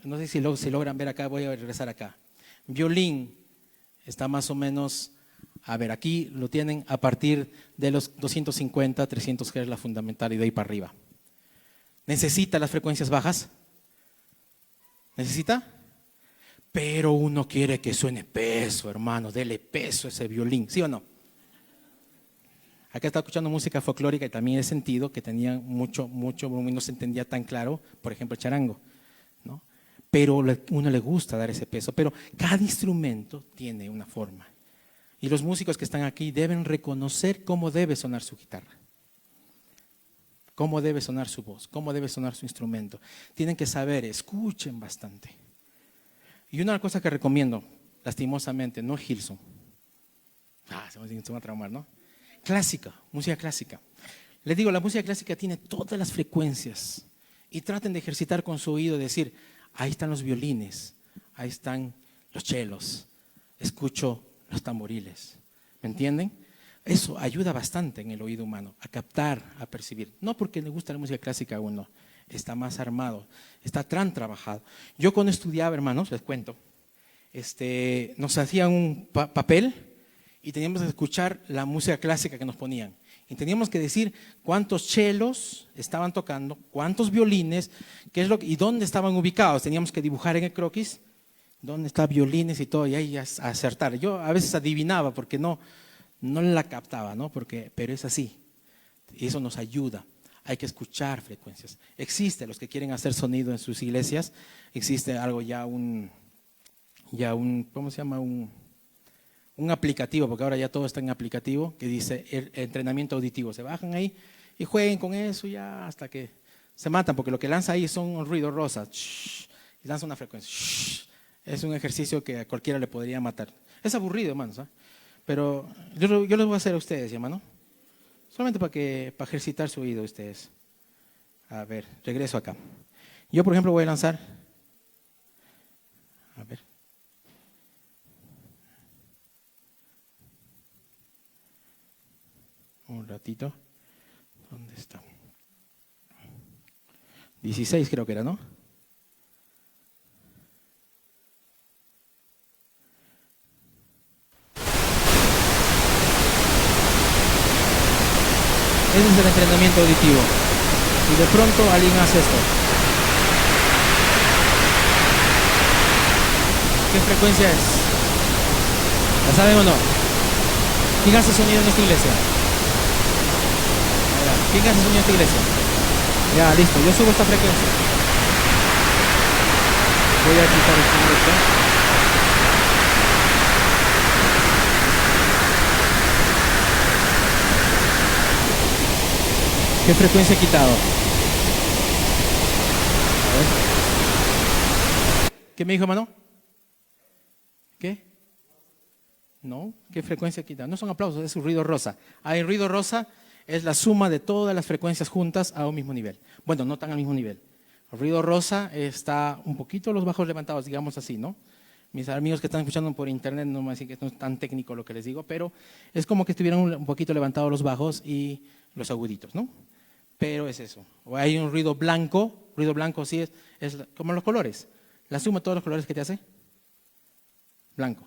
No sé si logran ver acá. Voy a regresar acá. Violín está más o menos, a ver, aquí lo tienen a partir de los 250, 300 Hz la fundamental y de ahí para arriba. ¿Necesita las frecuencias bajas? ¿Necesita? Pero uno quiere que suene peso, hermano, dele peso a ese violín, ¿sí o no? Acá estaba escuchando música folclórica y también he sentido que tenía mucho volumen, no se entendía tan claro, por ejemplo, el charango, ¿no? Pero a uno le gusta dar ese peso, pero cada instrumento tiene una forma. Y los músicos que están aquí deben reconocer cómo debe sonar su guitarra, cómo debe sonar su voz, cómo debe sonar su instrumento. Tienen que saber, escuchen bastante. Y una cosa que recomiendo, lastimosamente, no Gilson. Se van a traumar, ¿no? Clásica, música clásica. Les digo, la música clásica tiene todas las frecuencias y traten de ejercitar con su oído, decir, ahí están los violines, ahí están los chelos, escucho los tamboriles, ¿me entienden? Eso ayuda bastante en el oído humano, a captar, a percibir. No porque le gusta la música clásica a uno, está más armado, está tan trabajado. Yo cuando estudiaba, hermanos, les cuento, nos hacían un papel y teníamos que escuchar la música clásica que nos ponían. Y teníamos que decir cuántos chelos estaban tocando, cuántos violines, qué es lo y dónde estaban ubicados. Teníamos que dibujar en el croquis dónde está violines y todo, y ahí acertar. Yo a veces adivinaba porque no la captaba, ¿no? Pero es así. Y eso nos ayuda. Hay que escuchar frecuencias. Existe, los que quieren hacer sonido en sus iglesias, existe algo ¿cómo se llama? Un aplicativo, porque ahora ya todo está en aplicativo, que dice entrenamiento auditivo. Se bajan ahí y jueguen con eso ya hasta que se matan, porque lo que lanza ahí son un ruido rosa. Y lanza una frecuencia. Es un ejercicio que a cualquiera le podría matar. Es aburrido, hermanos, ¿eh? Pero yo les voy a hacer a ustedes, hermano. Solamente para ejercitar su oído ustedes. A ver, regreso acá. Yo, por ejemplo, voy a lanzar. A ver. Un ratito. ¿Dónde está? 16 creo que era, ¿no? Ese es el entrenamiento auditivo. Y de pronto alguien hace esto. ¿Qué frecuencia es? ¿La saben o no? ¿Quién hace sonido en esta iglesia? ¿Quién hace sonido en esta iglesia? Ya, listo. Yo subo esta frecuencia. Voy a quitar esto. ¿Qué frecuencia he quitado? A ver. ¿Qué me dijo, hermano? ¿Qué? No, ¿qué frecuencia he quitado? No son aplausos, es un ruido rosa. El ruido rosa es la suma de todas las frecuencias juntas a un mismo nivel. Bueno, no tan al mismo nivel. El ruido rosa está un poquito los bajos levantados, digamos así, ¿no? Mis amigos que están escuchando por internet no me dicen que no es tan técnico lo que les digo, pero es como que estuvieran un poquito levantados los bajos y los aguditos, ¿no? Pero es eso. O hay un ruido blanco sí es como los colores. La suma de todos los colores que te hace, blanco.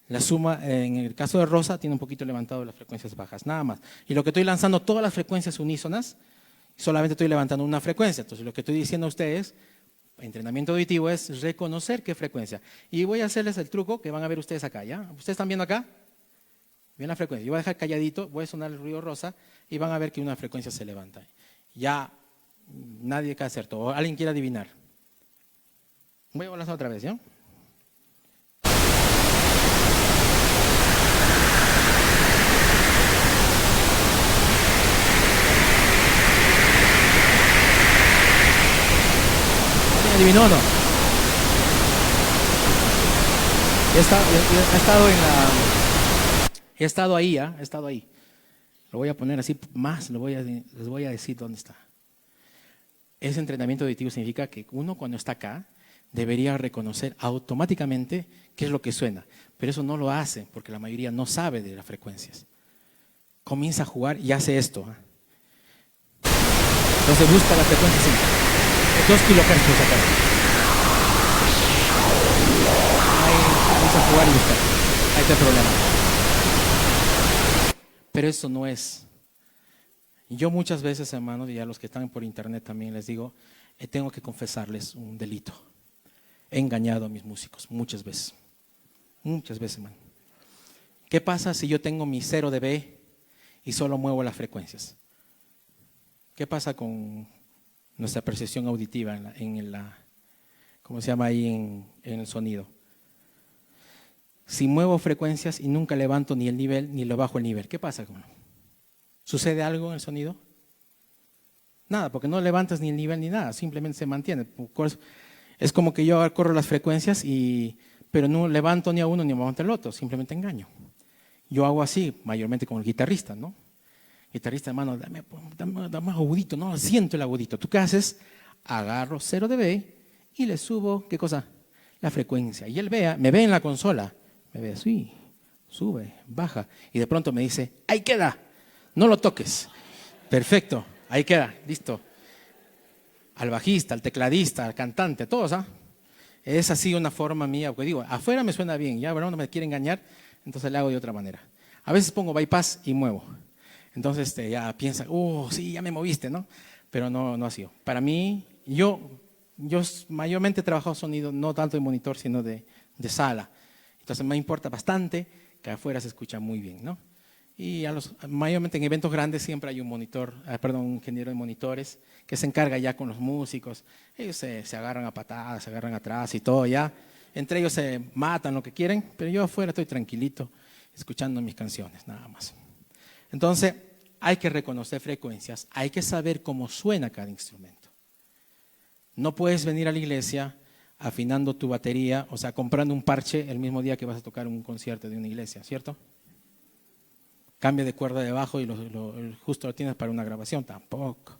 La suma, en el caso de rosa, tiene un poquito levantado las frecuencias bajas, nada más. Y lo que estoy lanzando, todas las frecuencias unísonas, solamente estoy levantando una frecuencia. Entonces lo que estoy diciendo a ustedes, entrenamiento auditivo, es reconocer qué frecuencia. Y voy a hacerles el truco que van a ver ustedes acá, ¿ya? ¿Ustedes están viendo acá? Ven la frecuencia. Yo voy a dejar calladito, voy a sonar el ruido rosa y van a ver que una frecuencia se levanta. Ya nadie que acertó. ¿O alguien quiere adivinar? Voy a lanzar otra vez, ¿ya? ¿Adivinó o no? He estado ahí, ¿eh? He estado ahí. Lo voy a poner así más, les voy a decir dónde está. Ese entrenamiento auditivo significa que uno cuando está acá debería reconocer automáticamente qué es lo que suena. Pero eso no lo hace porque la mayoría no sabe de las frecuencias. Comienza a jugar y hace esto. Entonces busca la frecuencia 2 kilohertz por acá. Ahí comienza a jugar y buscar. Ahí está el problema. Pero eso no es. Yo muchas veces, hermanos, y a los que están por internet también les digo, tengo que confesarles un delito. He engañado a mis músicos muchas veces. Muchas veces, hermano. ¿Qué pasa si yo tengo mi 0 dB y solo muevo las frecuencias? ¿Qué pasa con nuestra percepción auditiva ¿cómo se llama ahí en el sonido? Si muevo frecuencias y nunca levanto ni el nivel ni lo bajo el nivel, ¿qué pasa? ¿Sucede algo en el sonido? Nada, porque no levantas ni el nivel ni nada, simplemente se mantiene. Es como que yo corro las frecuencias, pero no levanto ni a uno ni levanto al otro, simplemente engaño. Yo hago así, mayormente con el guitarrista, ¿no? Guitarrista, hermano, dame agudito, no, siento el agudito. ¿Tú qué haces? Agarro 0 dB y le subo, ¿qué cosa? La frecuencia. Y él me ve en la consola, me ve así, sube, baja, y de pronto me dice, ahí queda, no lo toques. Perfecto, ahí queda, listo. Al bajista, al tecladista, al cantante, a todos, ¿ah? Es así una forma mía, porque digo, afuera me suena bien, ya, bueno, no me quiere engañar, entonces le hago de otra manera. A veces pongo bypass y muevo. Entonces ya piensa, sí, ya me moviste, ¿no? Pero no ha sido. Para mí, yo mayormente he trabajado sonido, no tanto de monitor, sino de sala. Entonces me importa bastante que afuera se escucha muy bien, ¿no? Y mayormente en eventos grandes siempre hay un un ingeniero de monitores que se encarga ya con los músicos. Ellos se agarran a patadas, se agarran atrás y todo ya. Entre ellos se matan lo que quieren, pero yo afuera estoy tranquilito escuchando mis canciones, nada más. Entonces, hay que reconocer frecuencias, hay que saber cómo suena cada instrumento. No puedes venir a la iglesia afinando tu batería, o sea, comprando un parche el mismo día que vas a tocar un concierto de una iglesia, ¿cierto? Cambia de cuerda de bajo y justo lo tienes para una grabación, tampoco.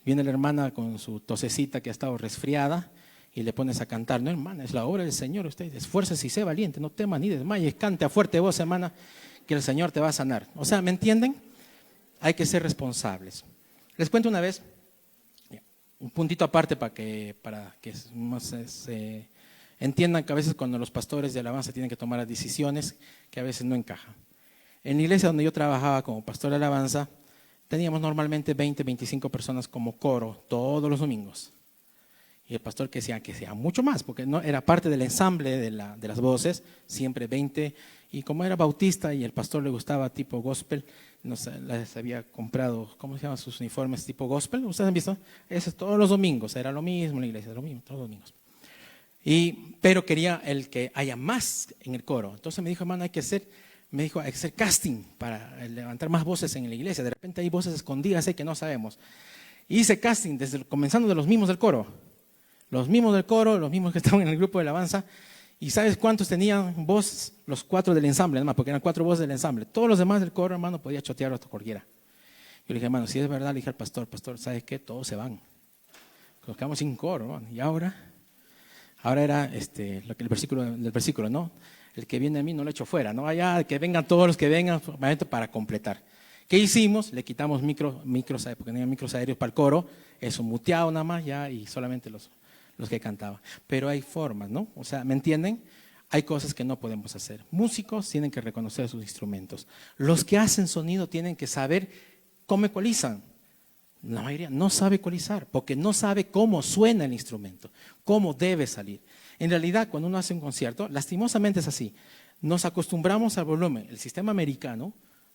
Viene la hermana con su tosecita que ha estado resfriada y le pones a cantar. No, hermana, es la obra del Señor. Usted esfuércese y sea valiente, no temas ni desmayes, cante a fuerte voz, hermana, que el Señor te va a sanar. O sea, ¿me entienden? Hay que ser responsables. Les cuento una vez, un puntito aparte para que se entiendan que a veces cuando los pastores de alabanza tienen que tomar decisiones que a veces no encajan. En la iglesia donde yo trabajaba como pastor de alabanza, teníamos normalmente 20, 25 personas como coro todos los domingos. Y el pastor que sea mucho más, porque no era parte del ensamble de las voces, siempre 20. Y como era bautista y el pastor le gustaba tipo gospel, les había comprado, ¿cómo se llaman sus uniformes tipo gospel? ¿Ustedes han visto? Eso todos los domingos, era lo mismo en la iglesia, lo mismo, todos los domingos. Pero quería el que haya más en el coro. Entonces me dijo, hermano, hay que hacer casting para levantar más voces en la iglesia. De repente hay voces escondidas que no sabemos. Y hice casting comenzando de los mismos del coro. Los mismos del coro, los mismos que estaban en el grupo de alabanza. ¿Y sabes cuántos tenían voz? Los 4 del ensamble, además, porque eran 4 voces del ensamble. Todos los demás del coro, hermano, podía chotear hasta cualquiera. Yo le dije, hermano, si es verdad, le dije al pastor, ¿sabes qué? Todos se van. Nos quedamos sin coro, hermano. Y ahora era el versículo, ¿no? El que viene a mí no lo echo fuera, ¿no? Allá, que vengan todos los que vengan para completar. ¿Qué hicimos? Le quitamos micros, porque tenían micros aéreos para el coro, eso muteado nada más ya y solamente los que cantaban. Pero hay formas, ¿no? O sea, ¿me entienden? Hay cosas que no podemos hacer. Músicos tienen que reconocer sus instrumentos. Los que hacen sonido tienen que saber cómo ecualizan. La mayoría no sabe ecualizar porque no sabe cómo suena el instrumento, cómo debe salir. En realidad, cuando uno hace un concierto, lastimosamente es así. Nos acostumbramos al volumen. El sistema americano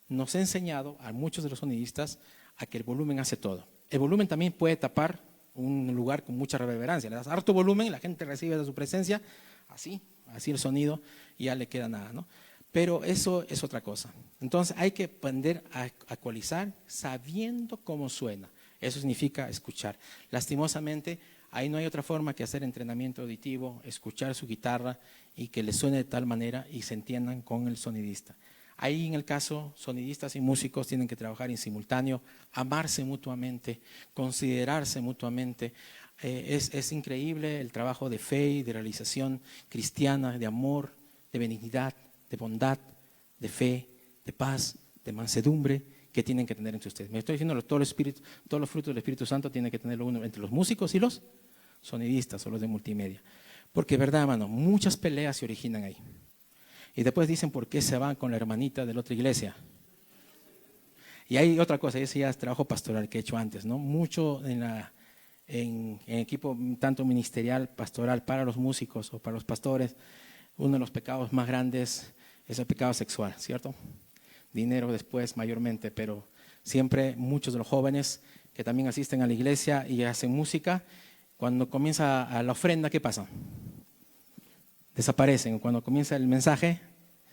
nos ha enseñado a muchos de los sonidistas a que el volumen hace todo. El volumen también puede tapar un lugar con mucha reverberancia. Le das harto volumen, la gente recibe de su presencia, así el sonido, y ya le queda nada, ¿no? Pero eso es otra cosa. Entonces hay que aprender a ecualizar sabiendo cómo suena. Eso significa escuchar. Lastimosamente, ahí no hay otra forma que hacer entrenamiento auditivo, escuchar su guitarra y que le suene de tal manera y se entiendan con el sonidista. Ahí en el caso, sonidistas y músicos tienen que trabajar en simultáneo, amarse mutuamente, considerarse mutuamente. Es increíble el trabajo de fe y de realización cristiana, de amor, de benignidad, de bondad, de fe, de paz, de mansedumbre que tienen que tener entre ustedes. Me estoy diciendo todos los frutos del Espíritu Santo tienen que tenerlo uno entre los músicos y los sonidistas o los de multimedia. Porque, verdad, hermano, muchas peleas se originan ahí. Y después dicen por qué se van con la hermanita de la otra iglesia. Y hay otra cosa, ese ya es trabajo pastoral que he hecho antes, ¿no? Mucho en equipo tanto ministerial, pastoral, para los músicos o para los pastores, uno de los pecados más grandes es el pecado sexual, ¿cierto? Dinero después mayormente, pero siempre muchos de los jóvenes que también asisten a la iglesia y hacen música, cuando comienza a la ofrenda, ¿qué pasa? Desaparecen. Cuando comienza el mensaje,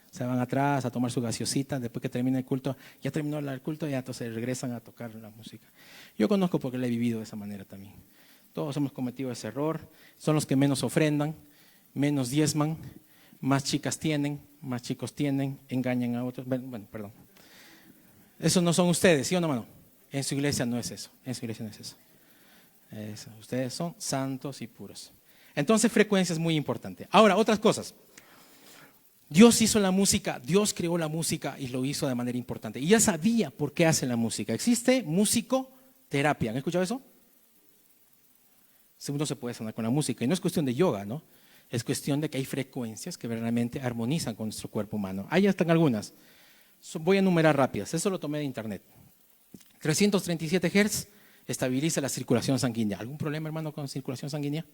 se van atrás a tomar su gaseosita, después que termina el culto, ya terminó el culto, ya entonces regresan a tocar la música. Yo conozco porque lo he vivido de esa manera también. Todos hemos cometido ese error, son los que menos ofrendan, menos diezman, más chicas tienen, más chicos tienen, engañan a otros. Bueno, perdón. Esos no son ustedes, ¿sí o no, mano? En su iglesia no es eso, en su iglesia no es eso. Ustedes son santos y puros. Entonces, frecuencia es muy importante. Ahora, otras cosas. Dios hizo la música, Dios creó la música y lo hizo de manera importante. Y ya sabía por qué hace la música. Existe musicoterapia. ¿Han escuchado eso? Segundo, se puede sanar con la música. Y no es cuestión de yoga, ¿no? Es cuestión de que hay frecuencias que verdaderamente armonizan con nuestro cuerpo humano. Ahí están algunas. Voy a enumerar rápidas, eso lo tomé de internet. 337 Hz estabiliza la circulación sanguínea. ¿Algún problema, hermano, con circulación sanguínea?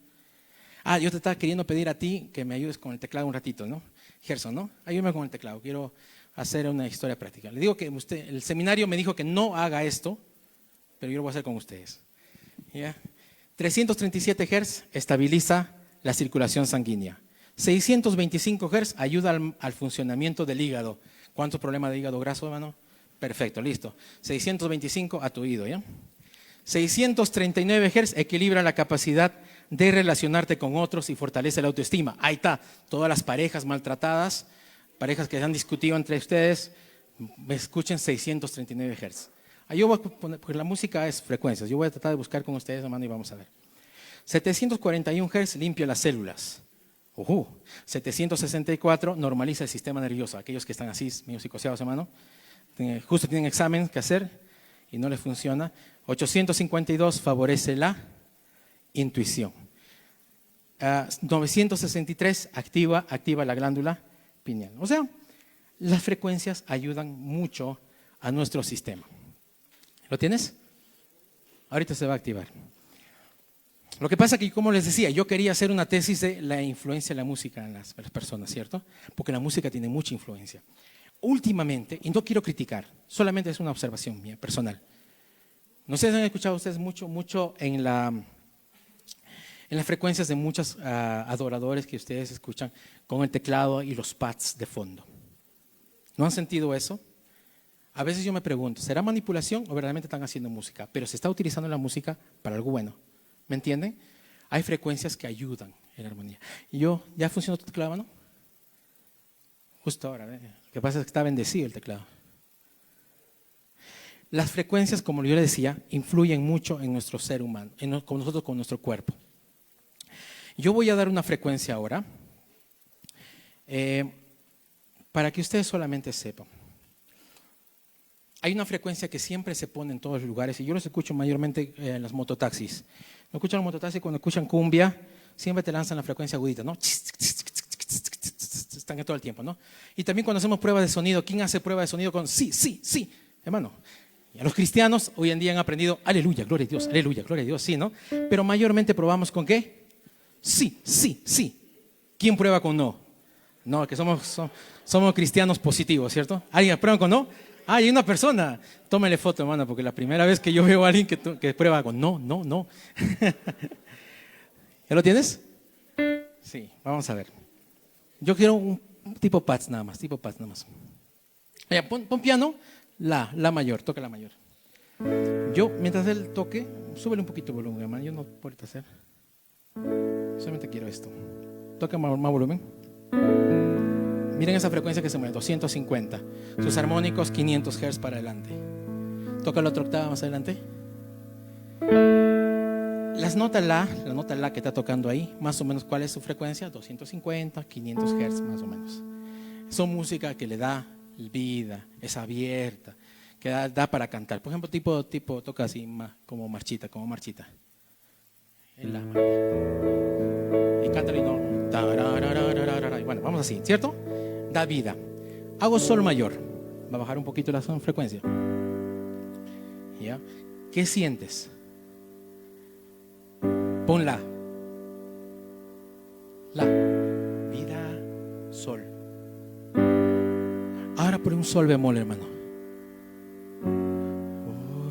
Yo te estaba queriendo pedir a ti que me ayudes con el teclado un ratito, ¿no? Gerson, ¿no? Ayúdame con el teclado, quiero hacer una historia práctica. Le digo que el seminario me dijo que no haga esto, pero yo lo voy a hacer con ustedes. ¿Ya? 337 Hz estabiliza la circulación sanguínea. 625 Hz ayuda al funcionamiento del hígado. ¿Cuántos problemas de hígado graso, hermano? Perfecto, listo. 625 a tu oído, ¿ya? 639 Hz equilibra la capacidad de relacionarte con otros y fortalece la autoestima. Ahí está, todas las parejas maltratadas, parejas que han discutido entre ustedes, me escuchen 639 Hz. Yo voy a poner, porque la música es frecuencias, yo voy a tratar de buscar con ustedes, hermano, y vamos a ver. 741 Hz limpia las células. 764 normaliza el sistema nervioso. Aquellos que están así, medio psicoseados, hermano, justo tienen examen que hacer y no les funciona. 852 favorece la intuición. 963 activa la glándula pineal. O sea, las frecuencias ayudan mucho a nuestro sistema. ¿Lo tienes? Ahorita se va a activar. Lo que pasa es que, como les decía, yo quería hacer una tesis de la influencia de la música en las personas, ¿cierto? Porque la música tiene mucha influencia. Últimamente, y no quiero criticar, solamente es una observación mía, personal. No sé si han escuchado ustedes mucho en las frecuencias de muchos adoradores que ustedes escuchan con el teclado y los pads de fondo. ¿No han sentido eso? A veces yo me pregunto, ¿será manipulación o verdaderamente están haciendo música? Pero se está utilizando la música para algo bueno. ¿Me entienden? Hay frecuencias que ayudan en la armonía. Y ¿ya funcionó tu teclado, no? Justo ahora, ¿eh? Lo que pasa es que está bendecido el teclado. Las frecuencias, como yo le decía, influyen mucho en nuestro ser humano, con nosotros, con nuestro cuerpo. Yo voy a dar una frecuencia ahora, para que ustedes solamente sepan. Hay una frecuencia que siempre se pone en todos los lugares y yo los escucho mayormente en los mototaxis. ¿No escuchan los mototaxis cuando escuchan cumbia? Siempre te lanzan la frecuencia agudita, ¿no? Están todo el tiempo, ¿no? Y también cuando hacemos pruebas de sonido, ¿quién hace prueba de sonido con sí, sí, sí? Hermano, y a los cristianos hoy en día han aprendido aleluya, gloria a Dios, sí, ¿no? Pero mayormente probamos con ¿qué? Sí, sí, sí. ¿Quién prueba con no? No, que somos cristianos positivos, ¿cierto? ¿Alguien prueba con no? Hay una persona. Tómale foto, hermano, porque la primera vez que yo veo a alguien que prueba con no, no, no. ¿Ya lo tienes? Sí, vamos a ver. Yo quiero un tipo pads nada más, Oye, pon piano, la mayor, toca la mayor. Yo, mientras él toque, súbele un poquito el volumen, hermano. Yo no puedo hacer. Solamente quiero esto. Toca más volumen. Miren esa frecuencia que se mueve, 250. Sus armónicos, 500 Hz para adelante. Toca la otra octava más adelante. La nota la que está tocando ahí, más o menos, ¿cuál es su frecuencia? 250, 500 Hz más o menos. Son música que le da vida, es abierta, que da para cantar. Por ejemplo, tipo toca así, como marchita. Y canta y no. Y bueno, vamos así, ¿cierto? Da vida. Hago sol mayor. Va a bajar un poquito la frecuencia. ¿Ya? ¿Qué sientes? Pon la. Vida, sol. Ahora pon un sol bemol, hermano.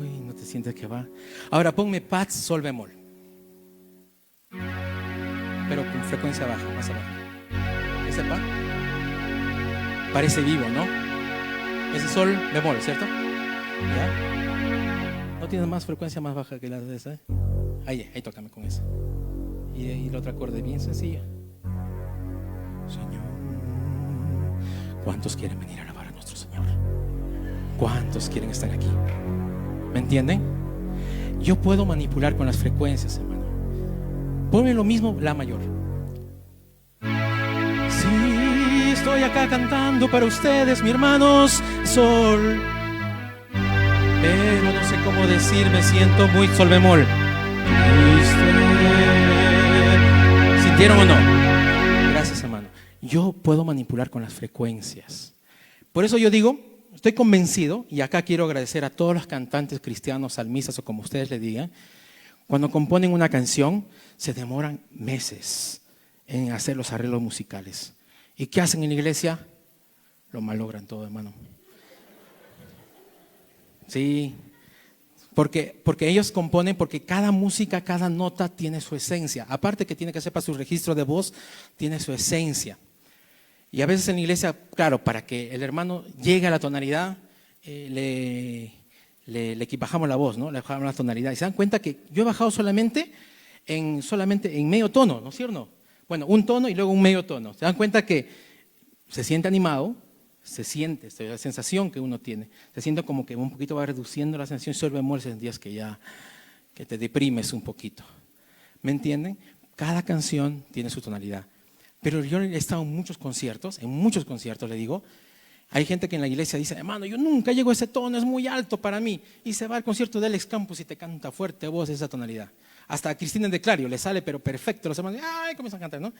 Uy, ¿no te sientes que va? Ahora ponme paz, sol bemol. Pero con frecuencia baja, más abajo. ¿Ese pa? Parece vivo, ¿no? Ese sol bemol, ¿cierto? ¿Ya? ¿No tienes más frecuencia más baja que la de esa? Ahí tócame con esa. Y la otra acorde bien sencilla. Señor, ¿cuántos quieren venir a alabar a nuestro Señor? ¿Cuántos quieren estar aquí? ¿Me entienden? Yo puedo manipular con las frecuencias, hermano. Ponme lo mismo, la mayor. Sí, estoy acá cantando para ustedes, mis hermanos, sol. Pero no sé cómo decir, me siento muy sol bemol. ¿Sintieron o no? Gracias, hermano. Yo puedo manipular con las frecuencias. Por eso yo digo, estoy convencido, y acá quiero agradecer a todos los cantantes cristianos, salmistas o como ustedes le digan, cuando componen una canción se demoran meses en hacer los arreglos musicales. ¿Y qué hacen en la iglesia? Lo malogran todo, hermano. Sí, porque ellos componen, porque cada música, cada nota tiene su esencia. Aparte que tiene que hacer para su registro de voz, tiene su esencia. Y a veces en la iglesia, claro, para que el hermano llegue a la tonalidad, le bajamos la voz, ¿no? Le bajamos la tonalidad. Y se dan cuenta que yo he bajado solamente en medio tono, ¿no es cierto? Bueno, un tono y luego un medio tono. Se dan cuenta que se siente animado, se siente, esta es la sensación que uno tiene. Se siente como que un poquito va reduciendo la sensación, sol bemol en días que te deprimes un poquito. ¿Me entienden? Cada canción tiene su tonalidad. Pero yo he estado en muchos conciertos le digo, hay gente que en la iglesia dice, hermano, yo nunca llego a ese tono, es muy alto para mí. Y se va al concierto de Alex Campos y te canta fuerte voz esa tonalidad. Hasta a Cristina de Clario le sale, pero perfecto. Los hermanos, ¡ay! Comienzan a cantar, ¿no?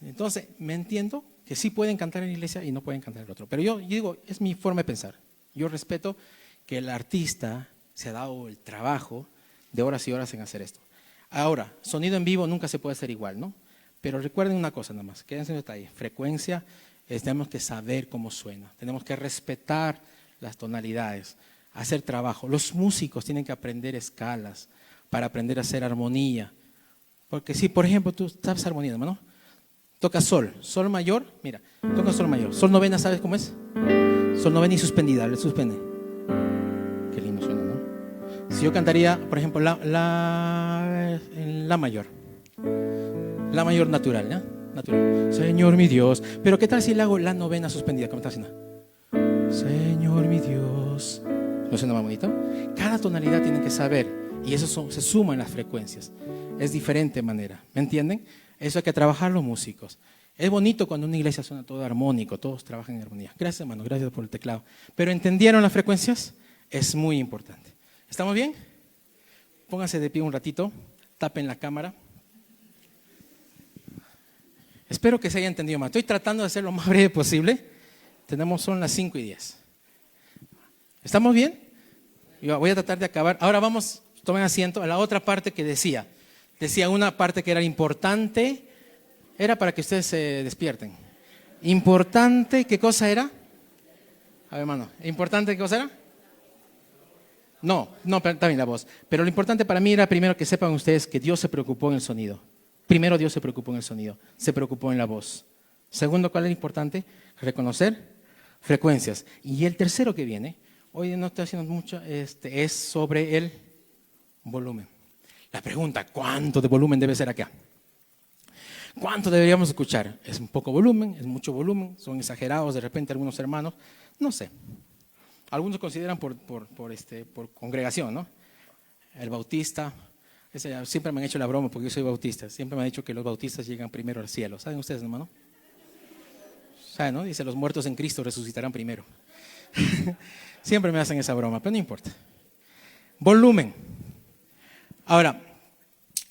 Entonces, me entiendo que sí pueden cantar en la iglesia y no pueden cantar en el otro. Pero yo digo, es mi forma de pensar. Yo respeto que el artista se ha dado el trabajo de horas y horas en hacer esto. Ahora, sonido en vivo nunca se puede hacer igual, ¿no? Pero recuerden una cosa nada más, quédense en detalle. Frecuencia, tenemos que saber cómo suena. Tenemos que respetar las tonalidades, hacer trabajo. Los músicos tienen que aprender escalas para aprender a hacer armonía. Porque si, por ejemplo, tú sabes armonía, hermano, toca sol mayor, mira, toca sol mayor. Sol novena, ¿sabes cómo es? Sol novena y suspendida, le suspende. Qué lindo suena, ¿no? Si yo cantaría, por ejemplo, la mayor. La mayor natural, ¿no? Natural. Señor mi Dios. Pero ¿qué tal si le hago la novena suspendida? ¿Cómo está haciendo? Señor mi Dios. ¿No suena más bonito? Cada tonalidad tienen que saber. Y eso se suma en las frecuencias. Es diferente manera. ¿Me entienden? Eso hay que trabajar los músicos. Es bonito cuando una iglesia suena todo armónico. Todos trabajan en armonía. Gracias, hermano. Gracias por el teclado. Pero ¿entendieron las frecuencias? Es muy importante. ¿Estamos bien? Pónganse de pie un ratito. Tapen la cámara. Espero que se haya entendido más. Estoy tratando de ser lo más breve posible. Son las 5:10. ¿Estamos bien? Yo voy a tratar de acabar. Ahora vamos, tomen asiento, a la otra parte que decía. Decía una parte que era importante. Era para que ustedes se despierten. Importante, ¿qué cosa era? A ver, hermano, ¿importante qué cosa era? No, está bien la voz. Pero lo importante para mí era primero que sepan ustedes que Dios se preocupó en el sonido. Primero Dios se preocupó en el sonido, se preocupó en la voz. Segundo, ¿cuál es importante? Reconocer frecuencias. Y el tercero que viene, hoy no estoy haciendo mucho, es sobre el volumen. La pregunta, ¿cuánto de volumen debe ser acá? ¿Cuánto deberíamos escuchar? ¿Es un poco volumen? ¿Es mucho volumen? ¿Son exagerados de repente algunos hermanos? No sé. Algunos consideran por congregación, ¿no? El bautista. Siempre me han hecho la broma porque yo soy bautista. Siempre me han dicho que los bautistas llegan primero al cielo. ¿Saben ustedes, hermano? ¿Saben, no? Dice, los muertos en Cristo resucitarán primero. Siempre me hacen esa broma, pero no importa. Volumen. Ahora,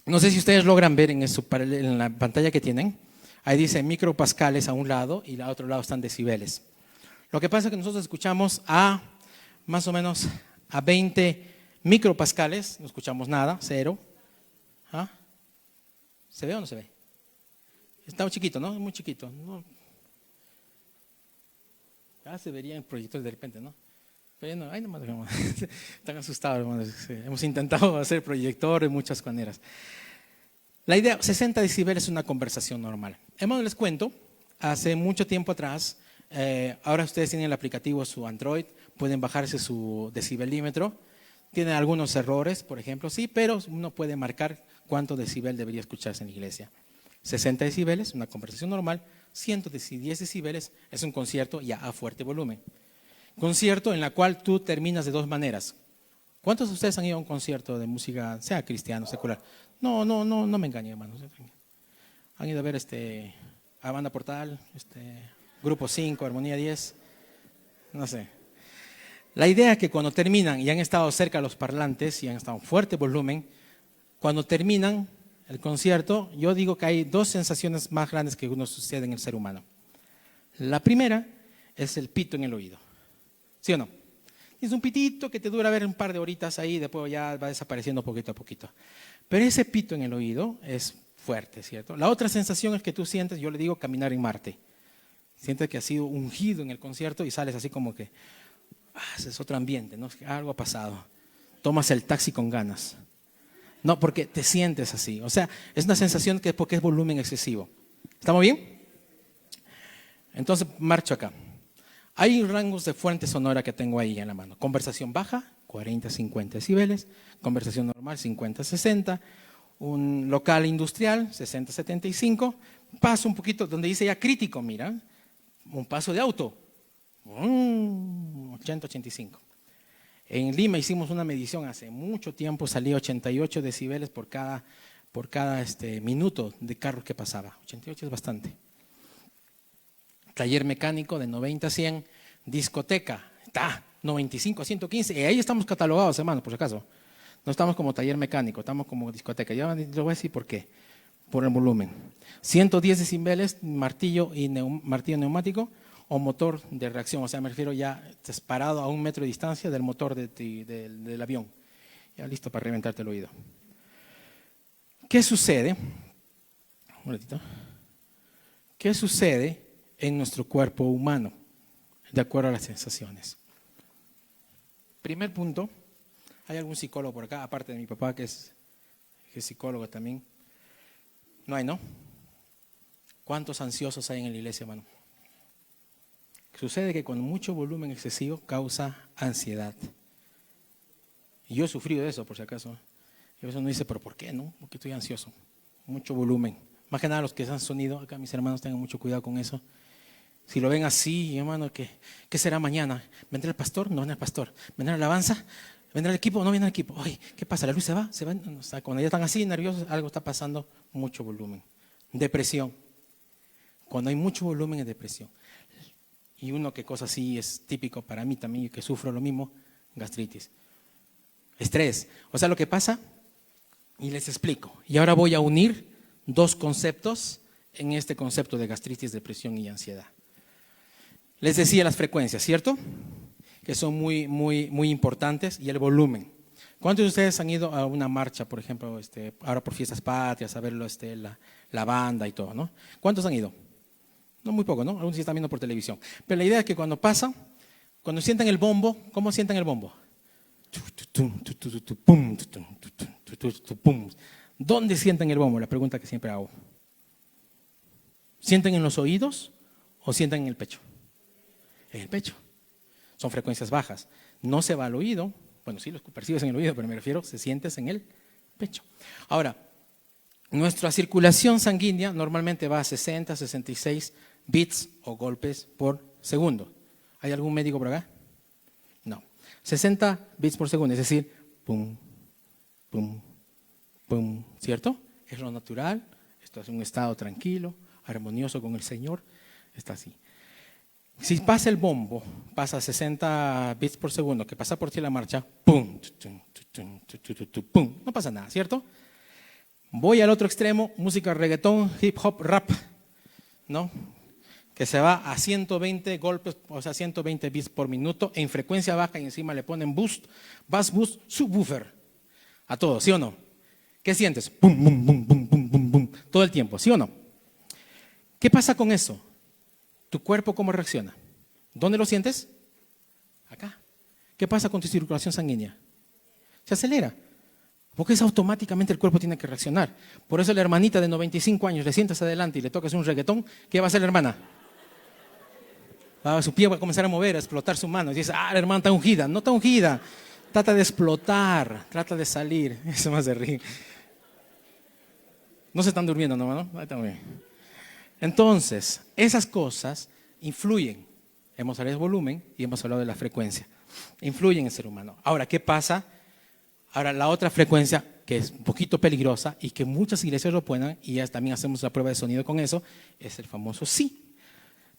no sé si ustedes logran ver en la pantalla que tienen. Ahí dice micropascales a un lado y al otro lado están decibeles. Lo que pasa es que nosotros escuchamos más o menos a 20 micropascales. No escuchamos nada, 0. ¿Ah? ¿Se ve o no se ve? Está muy chiquito, ¿no? Muy chiquito. No. Ya se vería en proyectores de repente, ¿no? Pero no, ay, nomás, están asustados, hermanos. Hemos intentado hacer proyectores de muchas maneras. La idea, 60 decibeles es una conversación normal. Hermano, les cuento, hace mucho tiempo atrás, ahora ustedes tienen el aplicativo, su Android, pueden bajarse su decibelímetro. Tiene algunos errores, por ejemplo, sí, pero uno puede marcar cuánto decibel debería escucharse en la iglesia. 60 decibeles, una conversación normal. 110 decibeles es un concierto ya a fuerte volumen. Concierto en la cual tú terminas de dos maneras. ¿Cuántos de ustedes han ido a un concierto de música, sea cristiano, secular? No me engañen, hermanos. Han ido a ver a Banda Portal, Grupo 5, Armonía 10, no sé. La idea es que cuando terminan y han estado cerca de los parlantes y han estado en fuerte volumen, cuando terminan el concierto, yo digo que hay dos sensaciones más grandes que uno sucede en el ser humano. La primera es el pito en el oído. ¿Sí o no? Es un pitito que te dura ver un par de horitas ahí, después ya va desapareciendo poquito a poquito. Pero ese pito en el oído es fuerte, ¿cierto? La otra sensación es que tú sientes, yo le digo, caminar en Marte. Sientes que has sido ungido en el concierto y sales así como que, ese es otro ambiente, ¿no? Algo ha pasado. Tomas el taxi con ganas. No, porque te sientes así. O sea, es una sensación que es porque es volumen excesivo. ¿Estamos bien? Entonces, marcho acá. Hay rangos de fuente sonora que tengo ahí en la mano. Conversación baja, 40-50 decibeles. Conversación normal, 50-60. Un local industrial, 60-75. Paso un poquito, donde dice ya crítico, mira. Un paso de auto, 80-85. En Lima hicimos una medición hace mucho tiempo, salía 88 decibeles por cada minuto de carro que pasaba. 88 es bastante. Taller mecánico de 90 a 100, discoteca, está 95 a 115, y ahí estamos catalogados, hermano, por si acaso. No estamos como taller mecánico, estamos como discoteca. Yo le voy a decir por qué. Por el volumen. 110 decibeles, martillo neumático o motor de reacción. O sea, me refiero ya disparado a 1 metro de distancia del motor del avión. Ya listo para reventarte el oído. ¿Qué sucede? Un ratito. ¿Qué sucede en nuestro cuerpo humano de acuerdo a las sensaciones? Primer punto. ¿Hay algún psicólogo por acá? Aparte de mi papá, que es psicólogo también. No hay, ¿no? ¿Cuántos ansiosos hay en la iglesia, hermano? Sucede que con mucho volumen excesivo causa ansiedad. Y yo he sufrido de eso, por si acaso. Y a veces uno dice, ¿pero por qué, no? Porque estoy ansioso. Mucho volumen. Más que nada los que han sonido, acá mis hermanos tengan mucho cuidado con eso. Si lo ven así, hermano, ¿qué será mañana? ¿Vendrá el pastor? No vendrá el pastor. ¿Vendrá la alabanza? ¿Vendrá el equipo? No viene el equipo. Ay, ¿qué pasa? ¿La luz se va? ¿Se va? O sea, cuando ya están así nerviosos, algo está pasando, mucho volumen. Depresión. Cuando hay mucho volumen es depresión. Y una cosa así es típico para mí también, que sufro lo mismo, gastritis. Estrés. O sea, lo que pasa, y les explico. Y ahora voy a unir dos conceptos en este concepto de gastritis, depresión y ansiedad. Les decía las frecuencias, ¿cierto? Que son muy, muy, muy importantes, y el volumen. ¿Cuántos de ustedes han ido a una marcha, por ejemplo, ahora por Fiestas Patrias, a ver la banda y todo, ¿no? ¿Cuántos han ido? No, muy poco, ¿no? Algunos sí están viendo por televisión. Pero la idea es que cuando pasa, cuando sientan el bombo, ¿cómo sientan el bombo? ¿Dónde sienten el bombo? La pregunta que siempre hago. ¿Sienten en los oídos o sienten en el pecho? En el pecho. Son frecuencias bajas. No se va al oído. Bueno, sí, los percibes en el oído, pero me refiero, se sientes en el pecho. Ahora, nuestra circulación sanguínea normalmente va a 60, 66 beats o golpes por segundo. ¿Hay algún médico por acá? No. 60 beats por segundo, es decir, pum, pum, pum, ¿cierto? Es lo natural, esto es un estado tranquilo, armonioso con el Señor, está así. Si pasa el bombo, pasa 60 beats por segundo, que pasa por ti la marcha, pum, pum, no pasa nada, ¿cierto? Voy al otro extremo, música reggaetón, hip hop, rap, ¿no? Que se va a 120 golpes, o sea, 120 beats por minuto, en frecuencia baja, y encima le ponen boost, bass boost, subwoofer. A todo, ¿sí o no? ¿Qué sientes? Bum, bum, bum, bum, bum, bum, bum, todo el tiempo, ¿sí o no? ¿Qué pasa con eso? ¿Tu cuerpo cómo reacciona? ¿Dónde lo sientes? Acá. ¿Qué pasa con tu circulación sanguínea? Se acelera. Porque es automáticamente el cuerpo tiene que reaccionar. Por eso la hermanita de 95 años le sientas adelante y le tocas un reggaetón, ¿qué va a hacer la hermana? Su pie va a comenzar a mover, a explotar su mano. Y dice, la hermana está ungida. No está ungida. Trata de explotar, trata de salir. Eso más de ríe. No se están durmiendo, ¿no? Ahí está muy bien. Entonces, esas cosas influyen. Hemos hablado del volumen y hemos hablado de la frecuencia. Influyen en el ser humano. Ahora, ¿qué pasa? Ahora, la otra frecuencia que es un poquito peligrosa y que muchas iglesias lo ponen, y ya también hacemos la prueba de sonido con eso, es el famoso sí.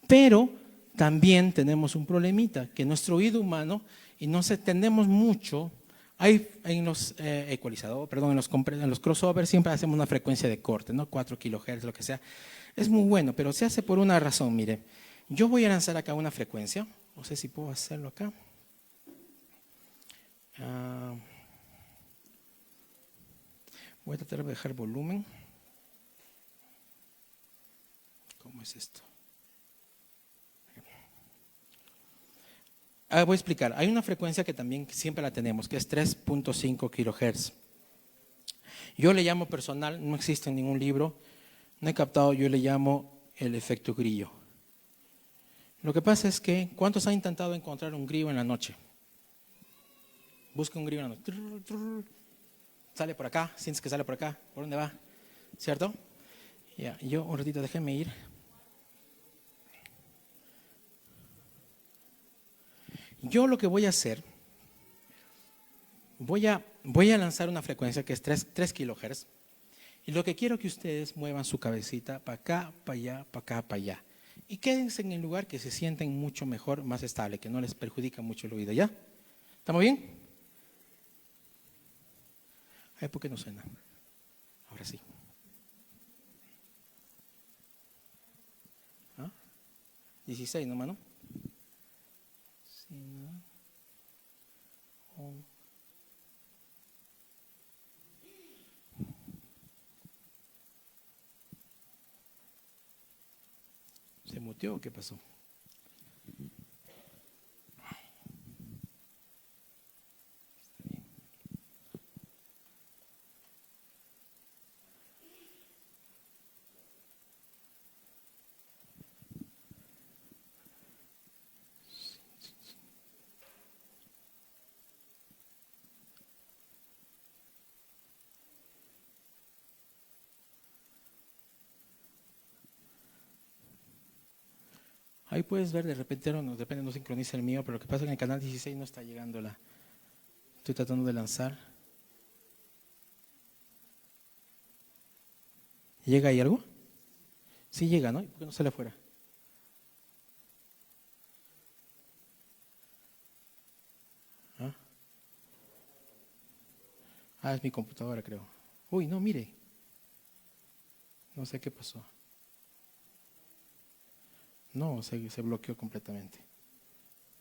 Pero también tenemos un problemita, que nuestro oído humano, y no se tendemos mucho, hay en los ecualizadores, en los crossovers siempre hacemos una frecuencia de corte, ¿no? 4 kHz, lo que sea. Es muy bueno, pero se hace por una razón, mire. Yo voy a lanzar acá una frecuencia, no sé si puedo hacerlo acá. Ah, voy a tratar de dejar volumen. ¿Cómo es esto? Voy a explicar. Hay una frecuencia que también siempre la tenemos, que es 3.5 kilohertz. Yo le llamo personal, no existe en ningún libro, no he captado, yo le llamo el efecto grillo. Lo que pasa es que, ¿cuántos han intentado encontrar un grillo en la noche? Busca un grillo en la noche. Sale por acá, sientes que sale por acá, ¿por dónde va? ¿Cierto? Ya, yo un ratito, déjenme ir. Yo lo que voy a hacer, voy a lanzar una frecuencia que es 3 kilohertz. Y lo que quiero que ustedes muevan su cabecita para acá, para allá, para acá, para allá. Y quédense en el lugar que se sienten mucho mejor, más estable, que no les perjudica mucho el oído. ¿Ya? ¿Estamos bien? Ay, ¿por qué no suena? Ahora sí. ¿Ah? 16, ¿no, mano? Sí, ¿no? Oh. ¿Se muteó o qué pasó? Ahí puedes ver, de repente, no, depende, no sincroniza el mío, pero lo que pasa es que en el canal 16 no está llegando la. Estoy tratando de lanzar. ¿Llega ahí algo? Sí llega, ¿no? ¿Por qué no sale afuera? ¿Ah? Es mi computadora, creo. Uy, no, mire. No sé qué pasó. No, se bloqueó completamente.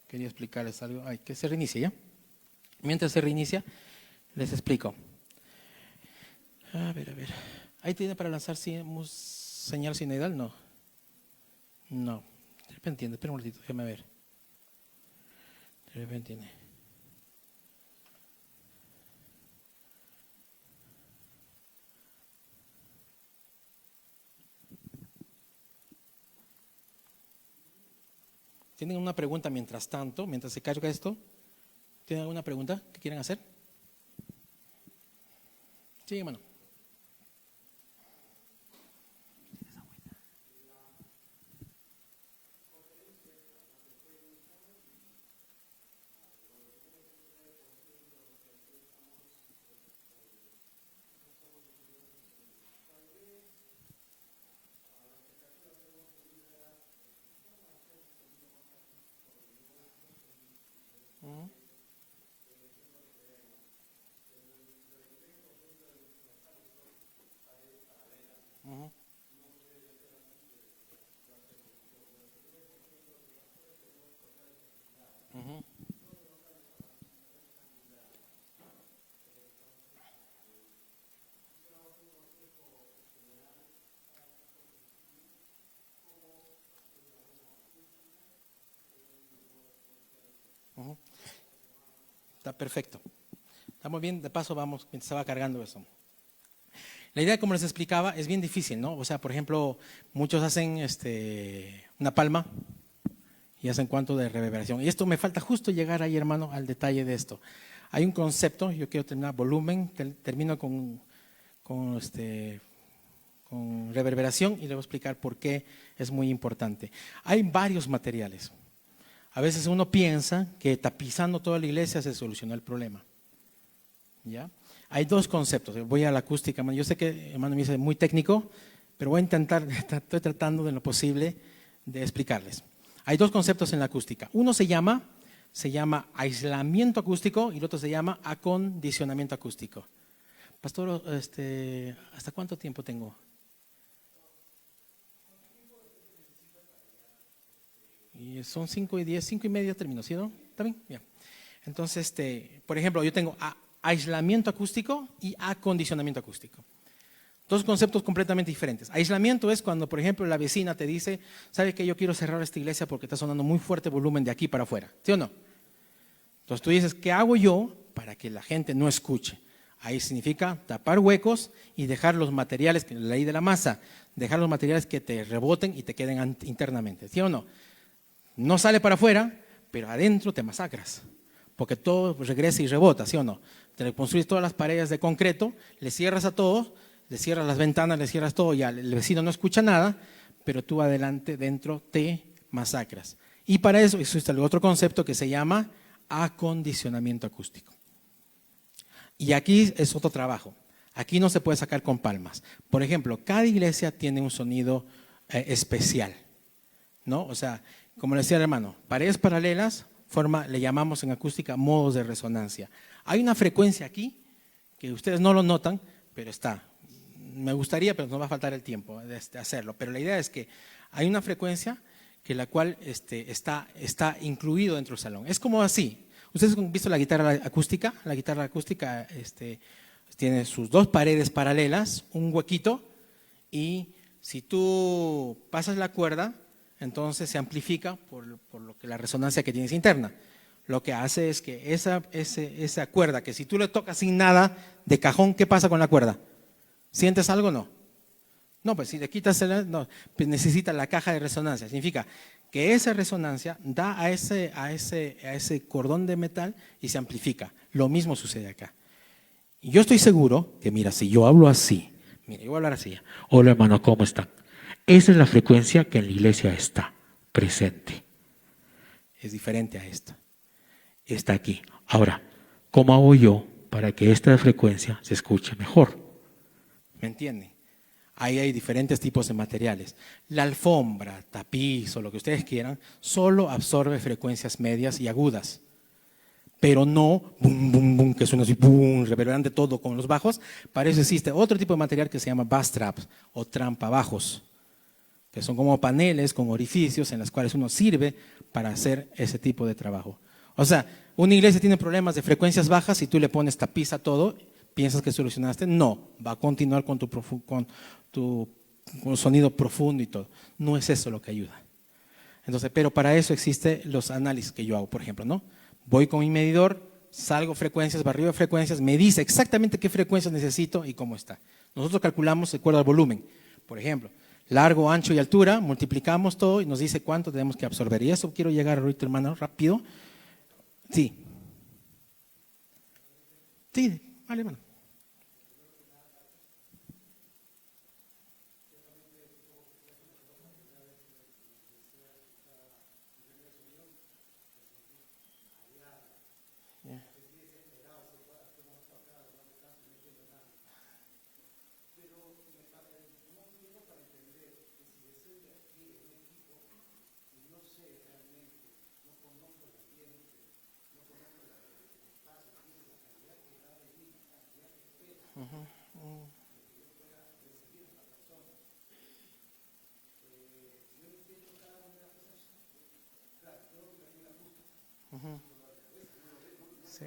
Quería explicarles algo. Ay, que se reinicie, ¿ya? Mientras se reinicia, les explico. A ver, a ver. ¿Ahí tiene para lanzar señal sinusoidal? No. No. De repente tiene. Espera un ratito, déjame ver. De repente tiene. ¿Tienen una pregunta mientras tanto, mientras se carga esto? ¿Tienen alguna pregunta que quieran hacer? Sí, hermano. Uh-huh. Uh-huh. Uh-huh. Uh-huh. Está perfecto. Estamos bien, de paso vamos, mientras se va cargando eso. La idea, como les explicaba, es bien difícil, ¿no? O sea, por ejemplo, muchos hacen una palma y hacen cuánto de reverberación. Y esto me falta justo llegar ahí, hermano, al detalle de esto. Hay un concepto, yo quiero terminar volumen, termino con, con reverberación y le voy a explicar por qué es muy importante. Hay varios materiales. A veces uno piensa que tapizando toda la iglesia se soluciona el problema. ¿Ya? Hay dos conceptos. Voy a la acústica. Yo sé que hermano me dice muy técnico, pero voy a intentar, estoy tratando de lo posible de explicarles. Hay dos conceptos en la acústica. Uno se llama aislamiento acústico y el otro se llama acondicionamiento acústico. Pastor, ¿hasta cuánto tiempo tengo? Y son 5:10, 5:30 termino, ¿sí? ¿No? ¿Está bien? Bien. Entonces, por ejemplo, yo tengo aislamiento acústico y acondicionamiento acústico. Dos conceptos completamente diferentes. Aislamiento es cuando, por ejemplo, la vecina te dice, ¿sabe que yo quiero cerrar esta iglesia porque está sonando muy fuerte volumen de aquí para afuera? ¿Sí o no? Entonces tú dices, ¿qué hago yo para que la gente no escuche? Ahí significa tapar huecos y dejar los materiales, que es la ley de la masa, dejar los materiales que te reboten y te queden internamente. ¿Sí o no? No sale para afuera, pero adentro te masacras, porque todo regresa y rebota, ¿sí o no? Te construyes todas las paredes de concreto, le cierras a todo, le cierras las ventanas, le cierras todo, ya el vecino no escucha nada, pero tú adelante, dentro, te masacras. Y para eso existe el otro concepto que se llama acondicionamiento acústico. Y aquí es otro trabajo. Aquí no se puede sacar con palmas. Por ejemplo, cada iglesia tiene un sonido especial, ¿no? O sea, como le decía el hermano, paredes paralelas, le llamamos en acústica modos de resonancia. Hay una frecuencia aquí que ustedes no lo notan, pero está. Me gustaría, pero nos va a faltar el tiempo de hacerlo. Pero la idea es que hay una frecuencia que la cual está incluido dentro del salón. Es como así. ¿Ustedes han visto la guitarra acústica? La guitarra acústica tiene sus dos paredes paralelas, un huequito, y si tú pasas la cuerda, entonces se amplifica por lo que la resonancia que tienes interna. Lo que hace es que esa cuerda, que si tú le tocas sin nada de cajón, ¿qué pasa con la cuerda? ¿Sientes algo o no? No, pues si le quitas, no, pues necesita la caja de resonancia. Significa que esa resonancia da a ese cordón de metal y se amplifica. Lo mismo sucede acá. Y yo estoy seguro que, mira, si yo hablo así, mira, yo voy a hablar así. Hola hermano, ¿cómo están? Esa es la frecuencia que en la iglesia está presente. Es diferente a esta. Está aquí. Ahora, ¿cómo hago yo para que esta frecuencia se escuche mejor? ¿Me entienden? Ahí hay diferentes tipos de materiales. La alfombra, tapiz o lo que ustedes quieran, solo absorbe frecuencias medias y agudas. Pero no bum, bum, bum, que suena así, bum, reverberante todo con los bajos. Para eso existe otro tipo de material que se llama bass traps o trampabajos, que son como paneles con orificios en los cuales uno sirve para hacer ese tipo de trabajo. O sea, una iglesia tiene problemas de frecuencias bajas y tú le pones tapiz a todo, ¿piensas que solucionaste? No, va a continuar con tu sonido profundo y todo. No es eso lo que ayuda. Entonces, pero para eso existen los análisis que yo hago, por ejemplo, ¿no? Voy con mi medidor, salgo frecuencias, barrido de frecuencias, me dice exactamente qué frecuencias necesito y cómo está. Nosotros calculamos de acuerdo al volumen. Por ejemplo, largo, ancho y altura, multiplicamos todo y nos dice cuánto tenemos que absorber. Y eso quiero llegar ahorita, hermano, rápido. Sí. Sí, vale, hermano. Sí.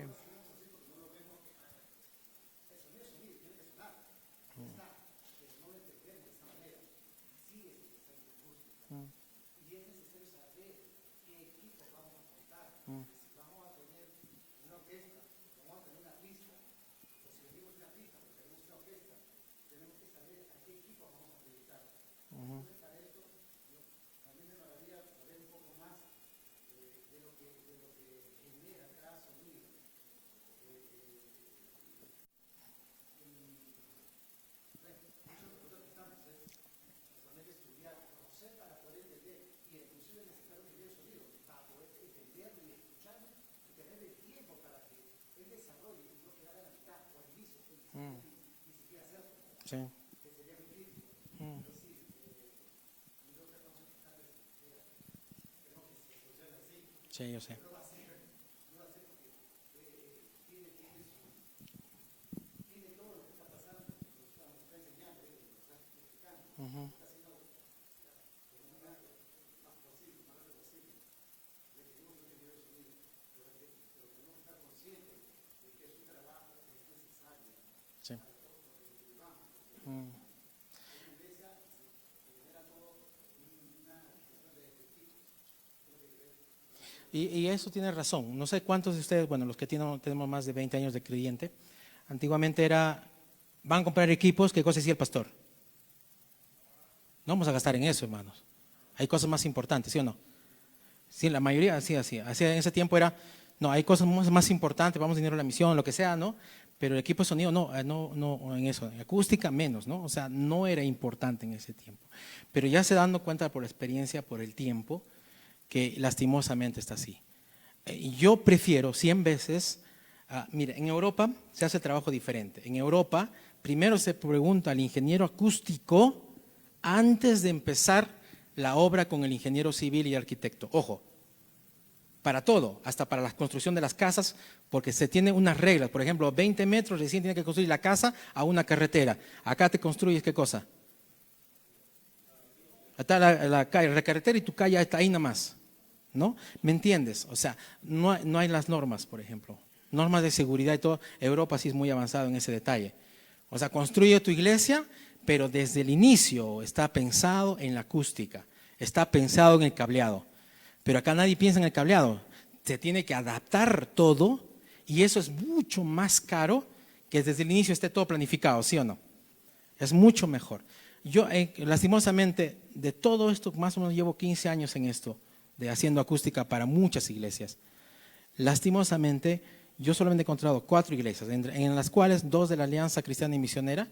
Sí. Sí, yo sé. Y eso tiene razón. No sé cuántos de ustedes, bueno, los que tenemos más de 20 años de creyente, antiguamente era, van a comprar equipos, ¿qué cosa decía el pastor? No vamos a gastar en eso, hermanos. Hay cosas más importantes, ¿sí o no? Sí, la mayoría así. En ese tiempo era, no, hay cosas más importantes, vamos a dinero a la misión, lo que sea, ¿no? Pero el equipo de sonido no en eso, en acústica menos, ¿no? O sea, no era importante en ese tiempo. Pero ya se dando cuenta por la experiencia, por el tiempo, que lastimosamente está así. Yo prefiero 100 veces, mira, en Europa se hace el trabajo diferente. En Europa, primero se pregunta al ingeniero acústico antes de empezar la obra con el ingeniero civil y arquitecto. Ojo, para todo, hasta para la construcción de las casas, porque se tienen unas reglas. Por ejemplo, 20 metros recién tiene que construir la casa a una carretera. Acá te construyes, ¿qué cosa? Está la carretera y tu calle está ahí nada más, ¿no? ¿Me entiendes? O sea, no hay las normas, por ejemplo. Normas de seguridad y todo. Europa sí es muy avanzado en ese detalle. O sea, construye tu iglesia, pero desde el inicio está pensado en la acústica, está pensado en el cableado. Pero acá nadie piensa en el cableado. Se tiene que adaptar todo y eso es mucho más caro que desde el inicio esté todo planificado, ¿sí o no? Es mucho mejor. Yo, lastimosamente, de todo esto, más o menos llevo 15 años en esto, de haciendo acústica para muchas iglesias. Lastimosamente, yo solamente he encontrado 4 iglesias, en las cuales 2 de la Alianza Cristiana y Misionera,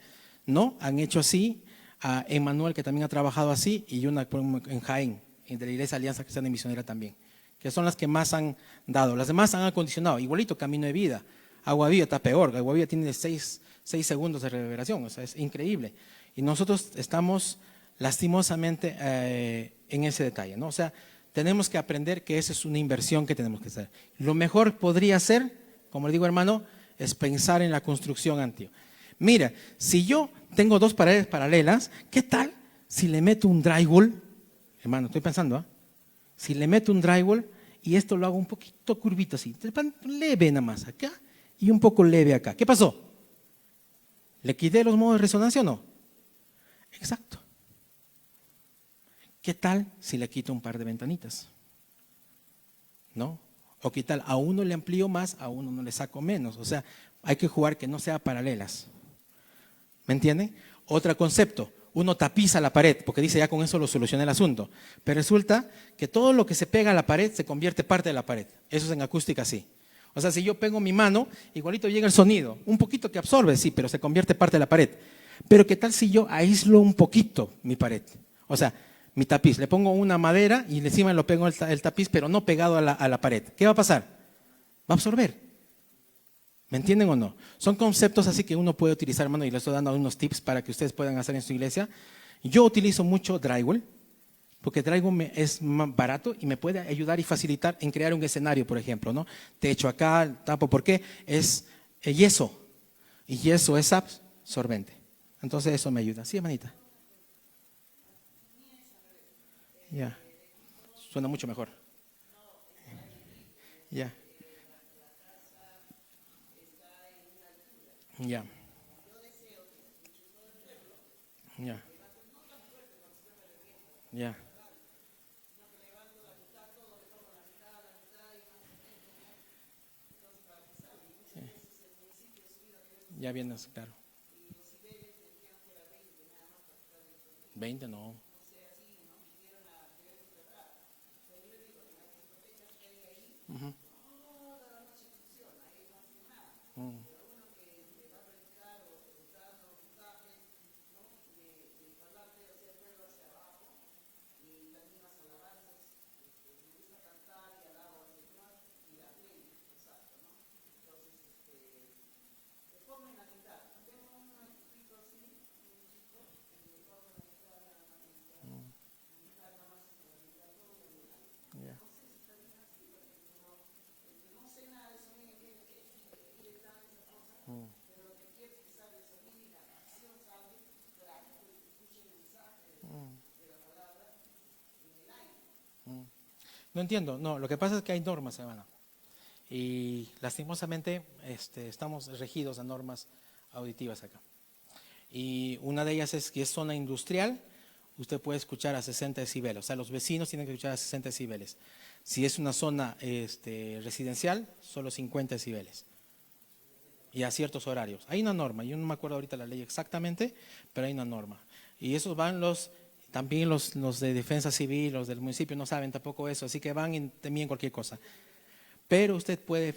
¿no? Han hecho así, a Emmanuel, que también ha trabajado así, y una en Jaén, de la Iglesia Alianza Cristiana y Misionera también, que son las que más han dado. Las demás han acondicionado, igualito Camino de Vida. Agua Viva está peor, Agua Viva tiene 6 segundos de reverberación, o sea, es increíble. Y nosotros estamos lastimosamente en ese detalle, ¿no? O sea, tenemos que aprender que esa es una inversión que tenemos que hacer. Lo mejor podría ser, como le digo hermano, es pensar en la construcción antigua. Mira, si yo tengo 2 paredes paralelas, ¿qué tal si le meto un drywall? Hermano, estoy pensando, ¿eh? Si le meto un drywall y esto lo hago un poquito curvito así, leve nada más acá y un poco leve acá. ¿Qué pasó? ¿Le quité los modos de resonancia o no? Exacto. ¿Qué tal si le quito un par de ventanitas? ¿No? O qué tal, a uno le amplío más, a uno no le saco menos. O sea, hay que jugar que no sea paralelas. ¿Me entienden? Otro concepto, uno tapiza la pared, porque dice ya con eso lo solucioné el asunto. Pero resulta que todo lo que se pega a la pared se convierte parte de la pared. Eso es en acústica, sí. O sea, si yo pego mi mano, igualito llega el sonido. Un poquito que absorbe, sí, pero se convierte parte de la pared. Pero ¿qué tal si yo aíslo un poquito mi pared? O sea, mi tapiz, le pongo una madera y encima lo pego el tapiz, pero no pegado a la pared. ¿Qué va a pasar? Va a absorber. ¿Me entienden o no? Son conceptos así que uno puede utilizar, hermano, y les estoy dando unos tips para que ustedes puedan hacer en su iglesia. Yo utilizo mucho drywall, porque drywall es más barato y me puede ayudar y facilitar en crear un escenario, por ejemplo, ¿no? Techo acá, tapo, ¿por qué? Es yeso, y yeso es absorbente. Entonces eso me ayuda. Sí, hermanita. Ya. Suena mucho mejor. Ya. Ya. Ya. Ya. Ya vienes, claro. 20 no. Ujú. Mm. Ya. Mm. Mm. Mm. No entiendo, no, lo que pasa es que hay normas, hermano. Y lastimosamente estamos regidos a normas auditivas acá. Y una de ellas es que es zona industrial usted puede escuchar a 60 decibeles. O sea, los vecinos tienen que escuchar a 60 decibeles. Si es una zona residencial, solo 50 decibeles. Y a ciertos horarios. Hay una norma, yo no me acuerdo ahorita la ley exactamente, pero hay una norma. Y esos van también los de defensa civil, los del municipio no saben tampoco eso, así que van y también cualquier cosa. Pero usted puede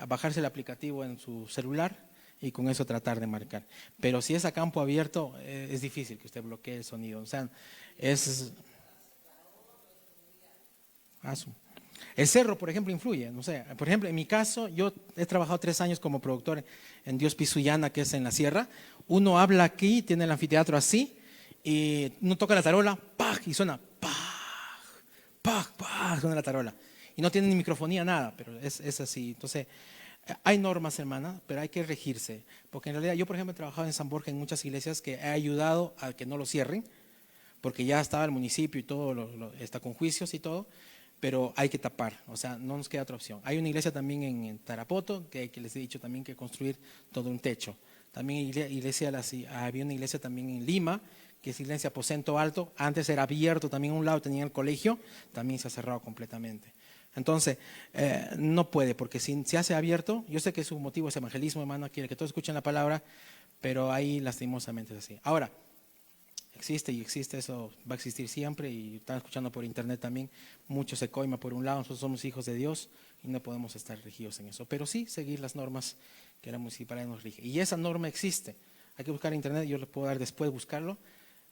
bajarse el aplicativo en su celular y con eso tratar de marcar. Pero si es a campo abierto, es difícil que usted bloquee el sonido. O sea, el cerro, por ejemplo, influye. No sé, por ejemplo, en mi caso, yo he trabajado 3 años como productor en Dios Pisuyana, que es en la sierra. Uno habla aquí, tiene el anfiteatro así, y uno toca la tarola, ¡paj! Y suena, ¡paj! ¡Paj! ¡Paj! Suena la tarola. Y no tiene ni microfonía, nada, pero es así. Entonces, hay normas, hermana, pero hay que regirse. Porque en realidad, yo, por ejemplo, he trabajado en San Borja en muchas iglesias que he ayudado a que no lo cierren, porque ya estaba el municipio y todo, está con juicios y todo. Pero hay que tapar, o sea, no nos queda otra opción. Hay una iglesia también en Tarapoto, que les he dicho también que construir todo un techo. También había una iglesia también en Lima, que es iglesia Aposento Alto. Antes era abierto también a un lado, tenía el colegio, también se ha cerrado completamente. Entonces, no puede, porque si se hace abierto, yo sé que su motivo es evangelismo, hermano, quiere que todos escuchen la palabra, pero ahí lastimosamente es así. Ahora, existe, eso va a existir siempre y están escuchando por internet también, mucho se coima por un lado, nosotros somos hijos de Dios y no podemos estar regidos en eso, pero sí seguir las normas que la municipalidad nos rige. Y esa norma existe, hay que buscar en internet, yo les puedo dar después buscarlo,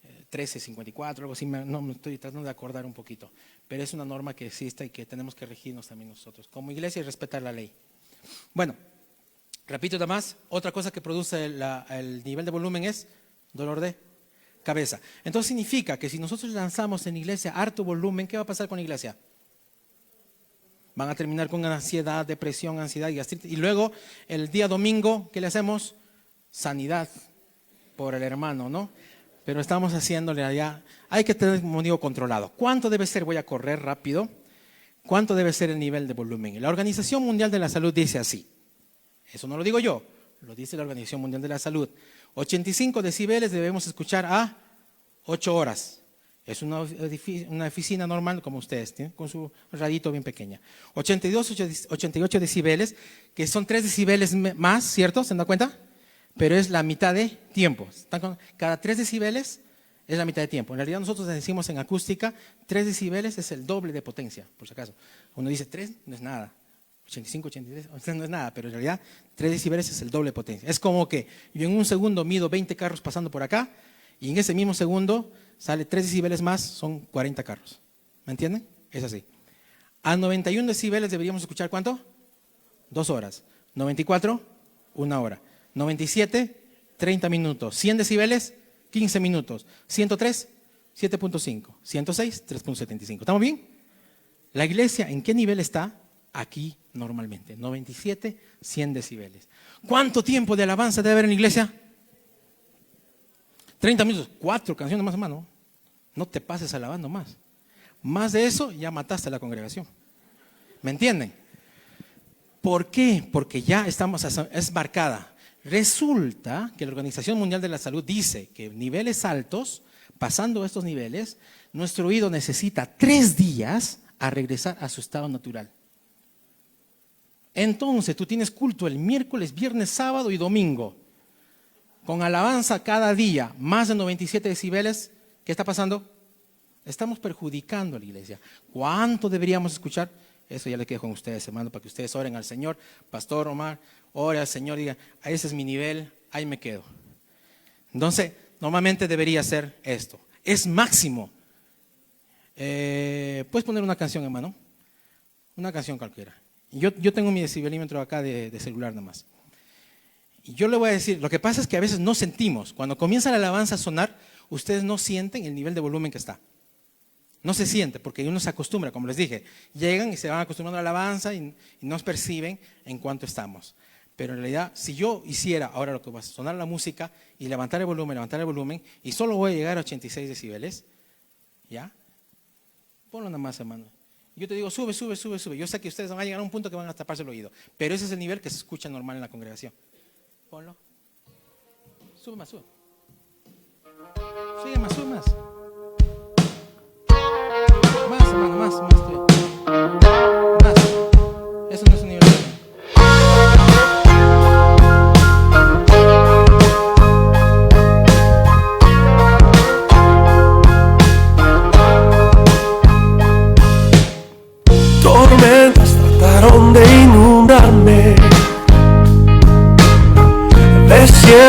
1354, algo así, no me estoy tratando de acordar un poquito, pero es una norma que existe y que tenemos que regirnos también nosotros como iglesia y respetar la ley. Bueno, repito nada más, otra cosa que produce el nivel de volumen es dolor de cabeza. Entonces significa que si nosotros lanzamos en iglesia harto volumen, ¿qué va a pasar con la iglesia? Van a terminar con ansiedad, depresión, ansiedad y gastritis. Y luego el día domingo, ¿qué le hacemos? Sanidad por el hermano, ¿no? Pero estamos haciéndole allá. Hay que tener, como digo, controlado. ¿Cuánto debe ser? Voy a correr rápido. ¿Cuánto debe ser el nivel de volumen? La Organización Mundial de la Salud dice así. Eso no lo digo yo, lo dice la Organización Mundial de la Salud. 85 decibeles debemos escuchar a 8 horas. Es una oficina normal como ustedes, ¿sí? Con su radito bien pequeña. 88 decibeles, que son 3 decibeles más, ¿cierto? ¿Se dan cuenta? Pero es la mitad de tiempo. Cada 3 decibeles es la mitad de tiempo. En realidad nosotros decimos en acústica, 3 decibeles es el doble de potencia, por si acaso. Uno dice 3, no es nada. 85, 83, no es nada, pero en realidad 3 decibeles es el doble de potencia. Es como que yo en un segundo mido 20 carros pasando por acá y en ese mismo segundo sale 3 decibeles más, son 40 carros. ¿Me entienden? Es así. A 91 decibeles deberíamos escuchar ¿cuánto? 2 horas. 94, 1 hora. 97, 30 minutos. 100 decibeles, 15 minutos. 103, 7.5. 106, 3.75. ¿Estamos bien? ¿La iglesia en qué nivel está? Aquí normalmente, 97, 100 decibeles. ¿Cuánto tiempo de alabanza debe haber en la iglesia? 30 minutos, 4 canciones más, hermano. No te pases alabando más. Más de eso, ya mataste a la congregación. ¿Me entienden? ¿Por qué? Porque ya es marcada. Resulta que la Organización Mundial de la Salud dice que niveles altos, pasando estos niveles, nuestro oído necesita 3 días a regresar a su estado natural. Entonces tú tienes culto el miércoles, viernes, sábado y domingo, con alabanza cada día, más de 97 decibeles. ¿Qué está pasando? Estamos perjudicando a la iglesia. ¿Cuánto deberíamos escuchar? Eso ya le quedo con ustedes, hermano, para que ustedes oren al Señor. Pastor Omar, ore al Señor, diga, ese es mi nivel, ahí me quedo. Entonces, normalmente debería ser esto. Es máximo. ¿Puedes poner una canción, hermano? Una canción cualquiera. Yo tengo mi decibelímetro acá de celular nada más. Y yo le voy a decir, lo que pasa es que a veces no sentimos. Cuando comienza la alabanza a sonar, ustedes no sienten el nivel de volumen que está. No se siente, porque uno se acostumbra, como les dije. Llegan y se van acostumbrando a la alabanza y no perciben en cuánto estamos. Pero en realidad, si yo hiciera ahora lo que va a sonar la música y levantar el volumen, y solo voy a llegar a 86 decibeles, ¿ya? Ponlo nada más, hermano. Yo te digo, sube. Yo sé que ustedes van a llegar a un punto que van a taparse el oído, pero ese es el nivel que se escucha normal en la congregación. Ponlo. Sube más. Sigue más, sube más.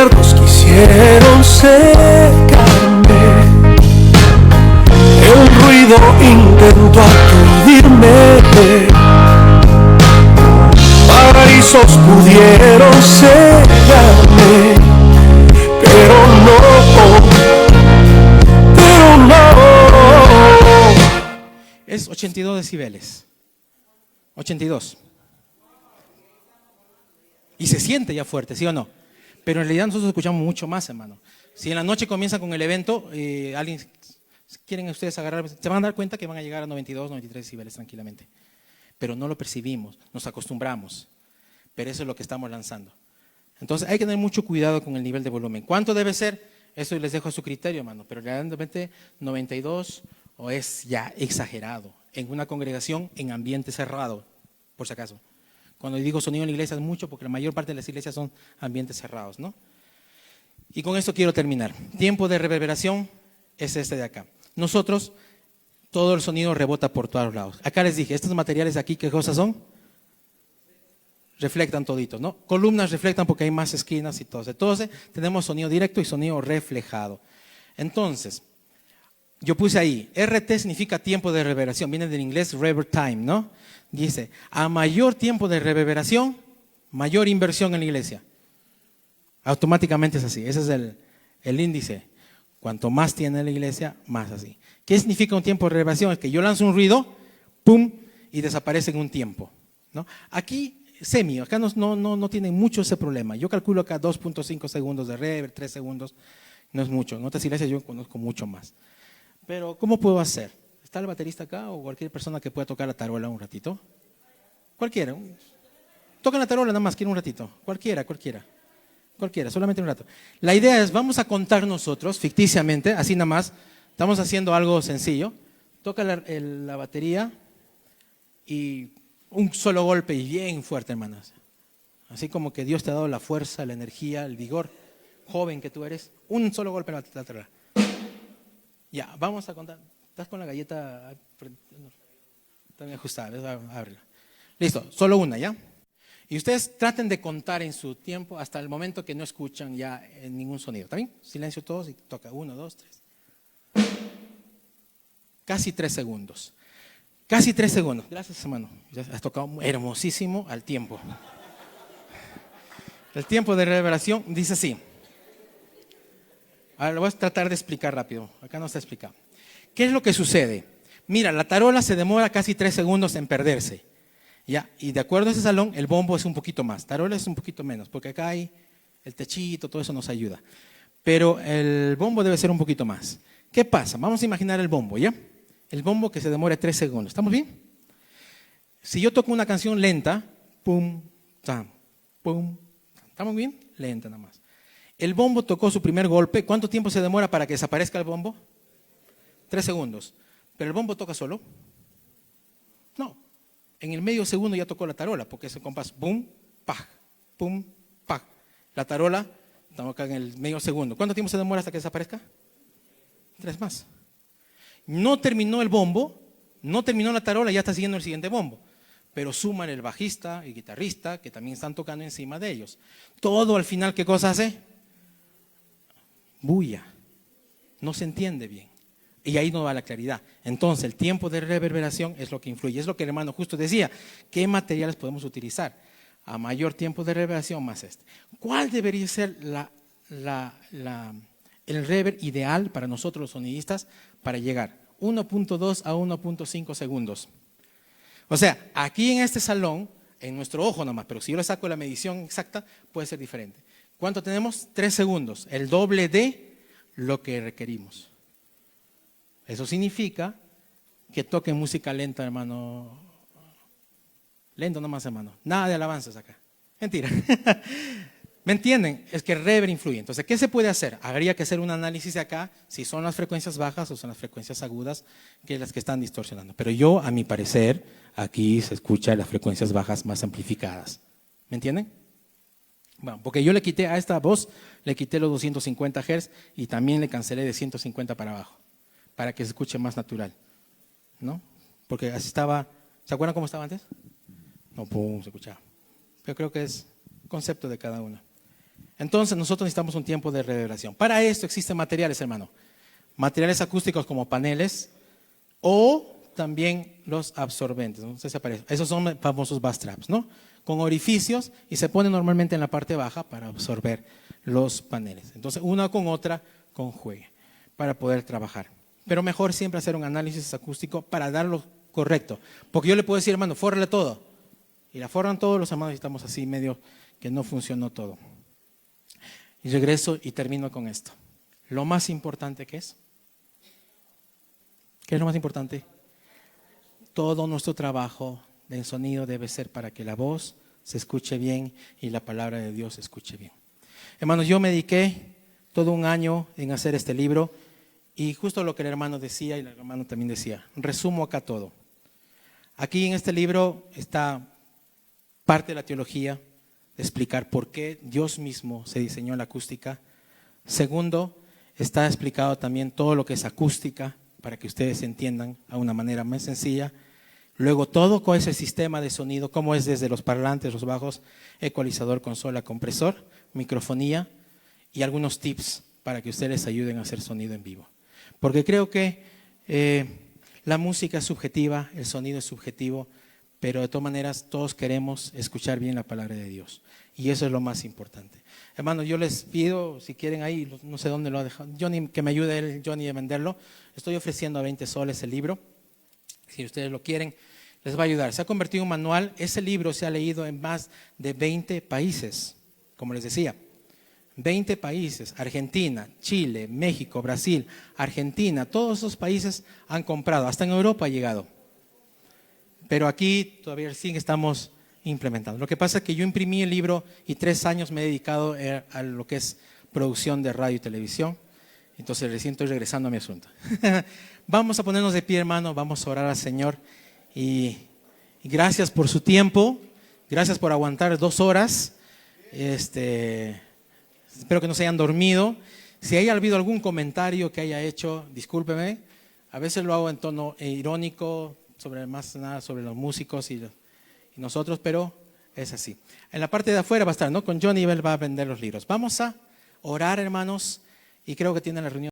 recuerdos quisieron cegarme. El ruido intentó aturdirme. Paraísos pudieron cegarme, pero no. Es 82 decibeles. 82. Y se siente ya fuerte, ¿sí o no? Pero en realidad nosotros escuchamos mucho más, hermano. Si en la noche comienza con el evento, quieren ustedes agarrar, se van a dar cuenta que van a llegar a 92, 93 decibeles tranquilamente. Pero no lo percibimos, nos acostumbramos. Pero eso es lo que estamos lanzando. Entonces hay que tener mucho cuidado con el nivel de volumen. ¿Cuánto debe ser? Eso les dejo a su criterio, hermano. Pero realmente 92 o es ya exagerado. En una congregación en ambiente cerrado, por si acaso. Cuando digo sonido en la iglesia es mucho porque la mayor parte de las iglesias son ambientes cerrados, ¿no? Y con esto quiero terminar. Tiempo de reverberación es este de acá. Nosotros, todo el sonido rebota por todos lados. Acá les dije, estos materiales de aquí, ¿qué cosas son? Reflectan toditos, ¿no? Columnas reflectan porque hay más esquinas y todo. Entonces, tenemos sonido directo y sonido reflejado. Entonces, yo puse ahí, RT significa tiempo de reverberación, viene del inglés reverb time, ¿no? Dice, a mayor tiempo de reverberación, mayor inversión en la iglesia. Automáticamente es así, ese es el índice. Cuanto más tiene la iglesia, más así. ¿Qué significa un tiempo de reverberación? Es que yo lanzo un ruido, pum, y desaparece en un tiempo, ¿no? Aquí, acá no tienen mucho ese problema. Yo calculo acá 2.5 segundos de reverb, 3 segundos, no es mucho. En otras iglesias yo conozco mucho más. Pero, ¿cómo puedo hacer? ¿Está el baterista acá o cualquier persona que pueda tocar la tarola un ratito? Cualquiera. Toca la tarola nada más, quiere un ratito. Cualquiera, solamente un rato. La idea es, vamos a contar nosotros, ficticiamente, así nada más, estamos haciendo algo sencillo. Toca la batería y un solo golpe y bien fuerte, hermanas. Así como que Dios te ha dado la fuerza, la energía, el vigor, joven que tú eres, un solo golpe en la tarola. Ya, vamos a contar. ¿Estás con la galleta? Está bien ajustada, ábrela. Listo, solo una, ¿ya? Y ustedes traten de contar en su tiempo hasta el momento que no escuchan ya ningún sonido. ¿Está bien? Silencio todos y toca 1, 2, 3. Casi 3 segundos. Casi 3 segundos. Gracias, hermano. Ya has tocado hermosísimo al tiempo. El tiempo de reverberación dice así. Ahora lo voy a tratar de explicar rápido. Acá no está explicado. ¿Qué es lo que sucede? Mira, la tarola se demora casi 3 segundos en perderse. ¿Ya? Y de acuerdo a ese salón, el bombo es un poquito más. Tarola es un poquito menos, porque acá hay el techito, todo eso nos ayuda. Pero el bombo debe ser un poquito más. ¿Qué pasa? Vamos a imaginar el bombo, ¿ya? El bombo que se demore 3 segundos. ¿Estamos bien? Si yo toco una canción lenta, pum, tam, pum, tam. ¿Estamos bien? Lenta nada más. El bombo tocó su primer golpe. ¿Cuánto tiempo se demora para que desaparezca el bombo? 3 segundos. ¿Pero el bombo toca solo? No. En el medio segundo ya tocó la tarola, porque es el compás. Pum, pa, pum, pa. La tarola toca en el medio segundo. ¿Cuánto tiempo se demora hasta que desaparezca? 3 más. No terminó el bombo, no terminó la tarola, ya está siguiendo el siguiente bombo. Pero suman el bajista y guitarrista, que también están tocando encima de ellos. Todo al final, ¿qué cosa hace? Bulla. No se entiende bien. Y ahí no va la claridad. Entonces, el tiempo de reverberación es lo que influye. Es lo que el hermano justo decía. ¿Qué materiales podemos utilizar? A mayor tiempo de reverberación, más este. ¿Cuál debería ser el reverb ideal para nosotros los sonidistas para llegar? 1.2 a 1.5 segundos. O sea, aquí en este salón, en nuestro ojo nomás, pero si yo le saco la medición exacta, puede ser diferente. ¿Cuánto tenemos? 3 segundos, el doble de lo que requerimos. Eso significa que toquen música lenta, hermano. Lento nomás, hermano. Nada de alabanzas acá. Mentira. ¿Me entienden? Es que el reverb influye. Entonces, ¿qué se puede hacer? Habría que hacer un análisis de acá, si son las frecuencias bajas o son las frecuencias agudas, que las que están distorsionando. Pero yo, a mi parecer, aquí se escucha las frecuencias bajas más amplificadas. ¿Me entienden? Bueno, porque yo le quité a esta voz, le quité los 250 Hz y también le cancelé de 150 para abajo, para que se escuche más natural, ¿no? Porque así estaba, ¿se acuerdan cómo estaba antes? No, pum, se escuchaba. Yo creo que es concepto de cada uno. Entonces nosotros necesitamos un tiempo de reverberación. Para esto existen materiales, hermano. Materiales acústicos como paneles o también los absorbentes. ¿No? Esos son famosos bass traps, ¿no? Con orificios y se ponen normalmente en la parte baja para absorber los paneles. Entonces una con otra conjugue para poder trabajar. Pero mejor siempre hacer un análisis acústico para dar lo correcto. Porque yo le puedo decir, hermano, fórrele todo. Y la forran todos los hermanos y estamos así medio que no funcionó todo. Y regreso y termino con esto. Lo más importante que es. ¿Qué es lo más importante? Todo nuestro trabajo del sonido debe ser para que la voz se escuche bien y la palabra de Dios se escuche bien. Hermanos, yo me dediqué todo un año en hacer este libro y justo lo que el hermano decía y el hermano también decía. Resumo acá todo. Aquí en este libro está parte de la teología de explicar por qué Dios mismo se diseñó la acústica. Segundo, está explicado también todo lo que es acústica para que ustedes entiendan a una manera más sencilla. Luego todo con ese sistema de sonido, cómo es desde los parlantes, los bajos, ecualizador, consola, compresor, microfonía y algunos tips para que ustedes les ayuden a hacer sonido en vivo. Porque creo que la música es subjetiva, el sonido es subjetivo, pero de todas maneras todos queremos escuchar bien la palabra de Dios. Y eso es lo más importante. Hermanos, yo les pido, si quieren ahí, no sé dónde lo ha dejado, Johnny, que me ayude Johnny a venderlo. Estoy ofreciendo a 20 soles el libro. Si ustedes lo quieren, les va a ayudar. Se ha convertido en un manual. Ese libro se ha leído en más de 20 países, como les decía. 20 países, Argentina, Chile, México, Brasil, Argentina, todos esos países han comprado, hasta en Europa ha llegado. Pero aquí todavía sí estamos implementando. Lo que pasa es que yo imprimí el libro y 3 años me he dedicado a lo que es producción de radio y televisión. Entonces recién estoy regresando a mi asunto. Vamos a ponernos de pie, hermano, vamos a orar al Señor. Y gracias por su tiempo, gracias por aguantar 2 horas. Espero que no se hayan dormido. Si haya habido algún comentario que haya hecho, discúlpeme. A veces lo hago en tono irónico, más nada sobre los músicos y nosotros, pero es así. En la parte de afuera va a estar, ¿no? Con Johnny, él va a vender los libros. Vamos a orar, hermanos, y creo que tienen la reunión.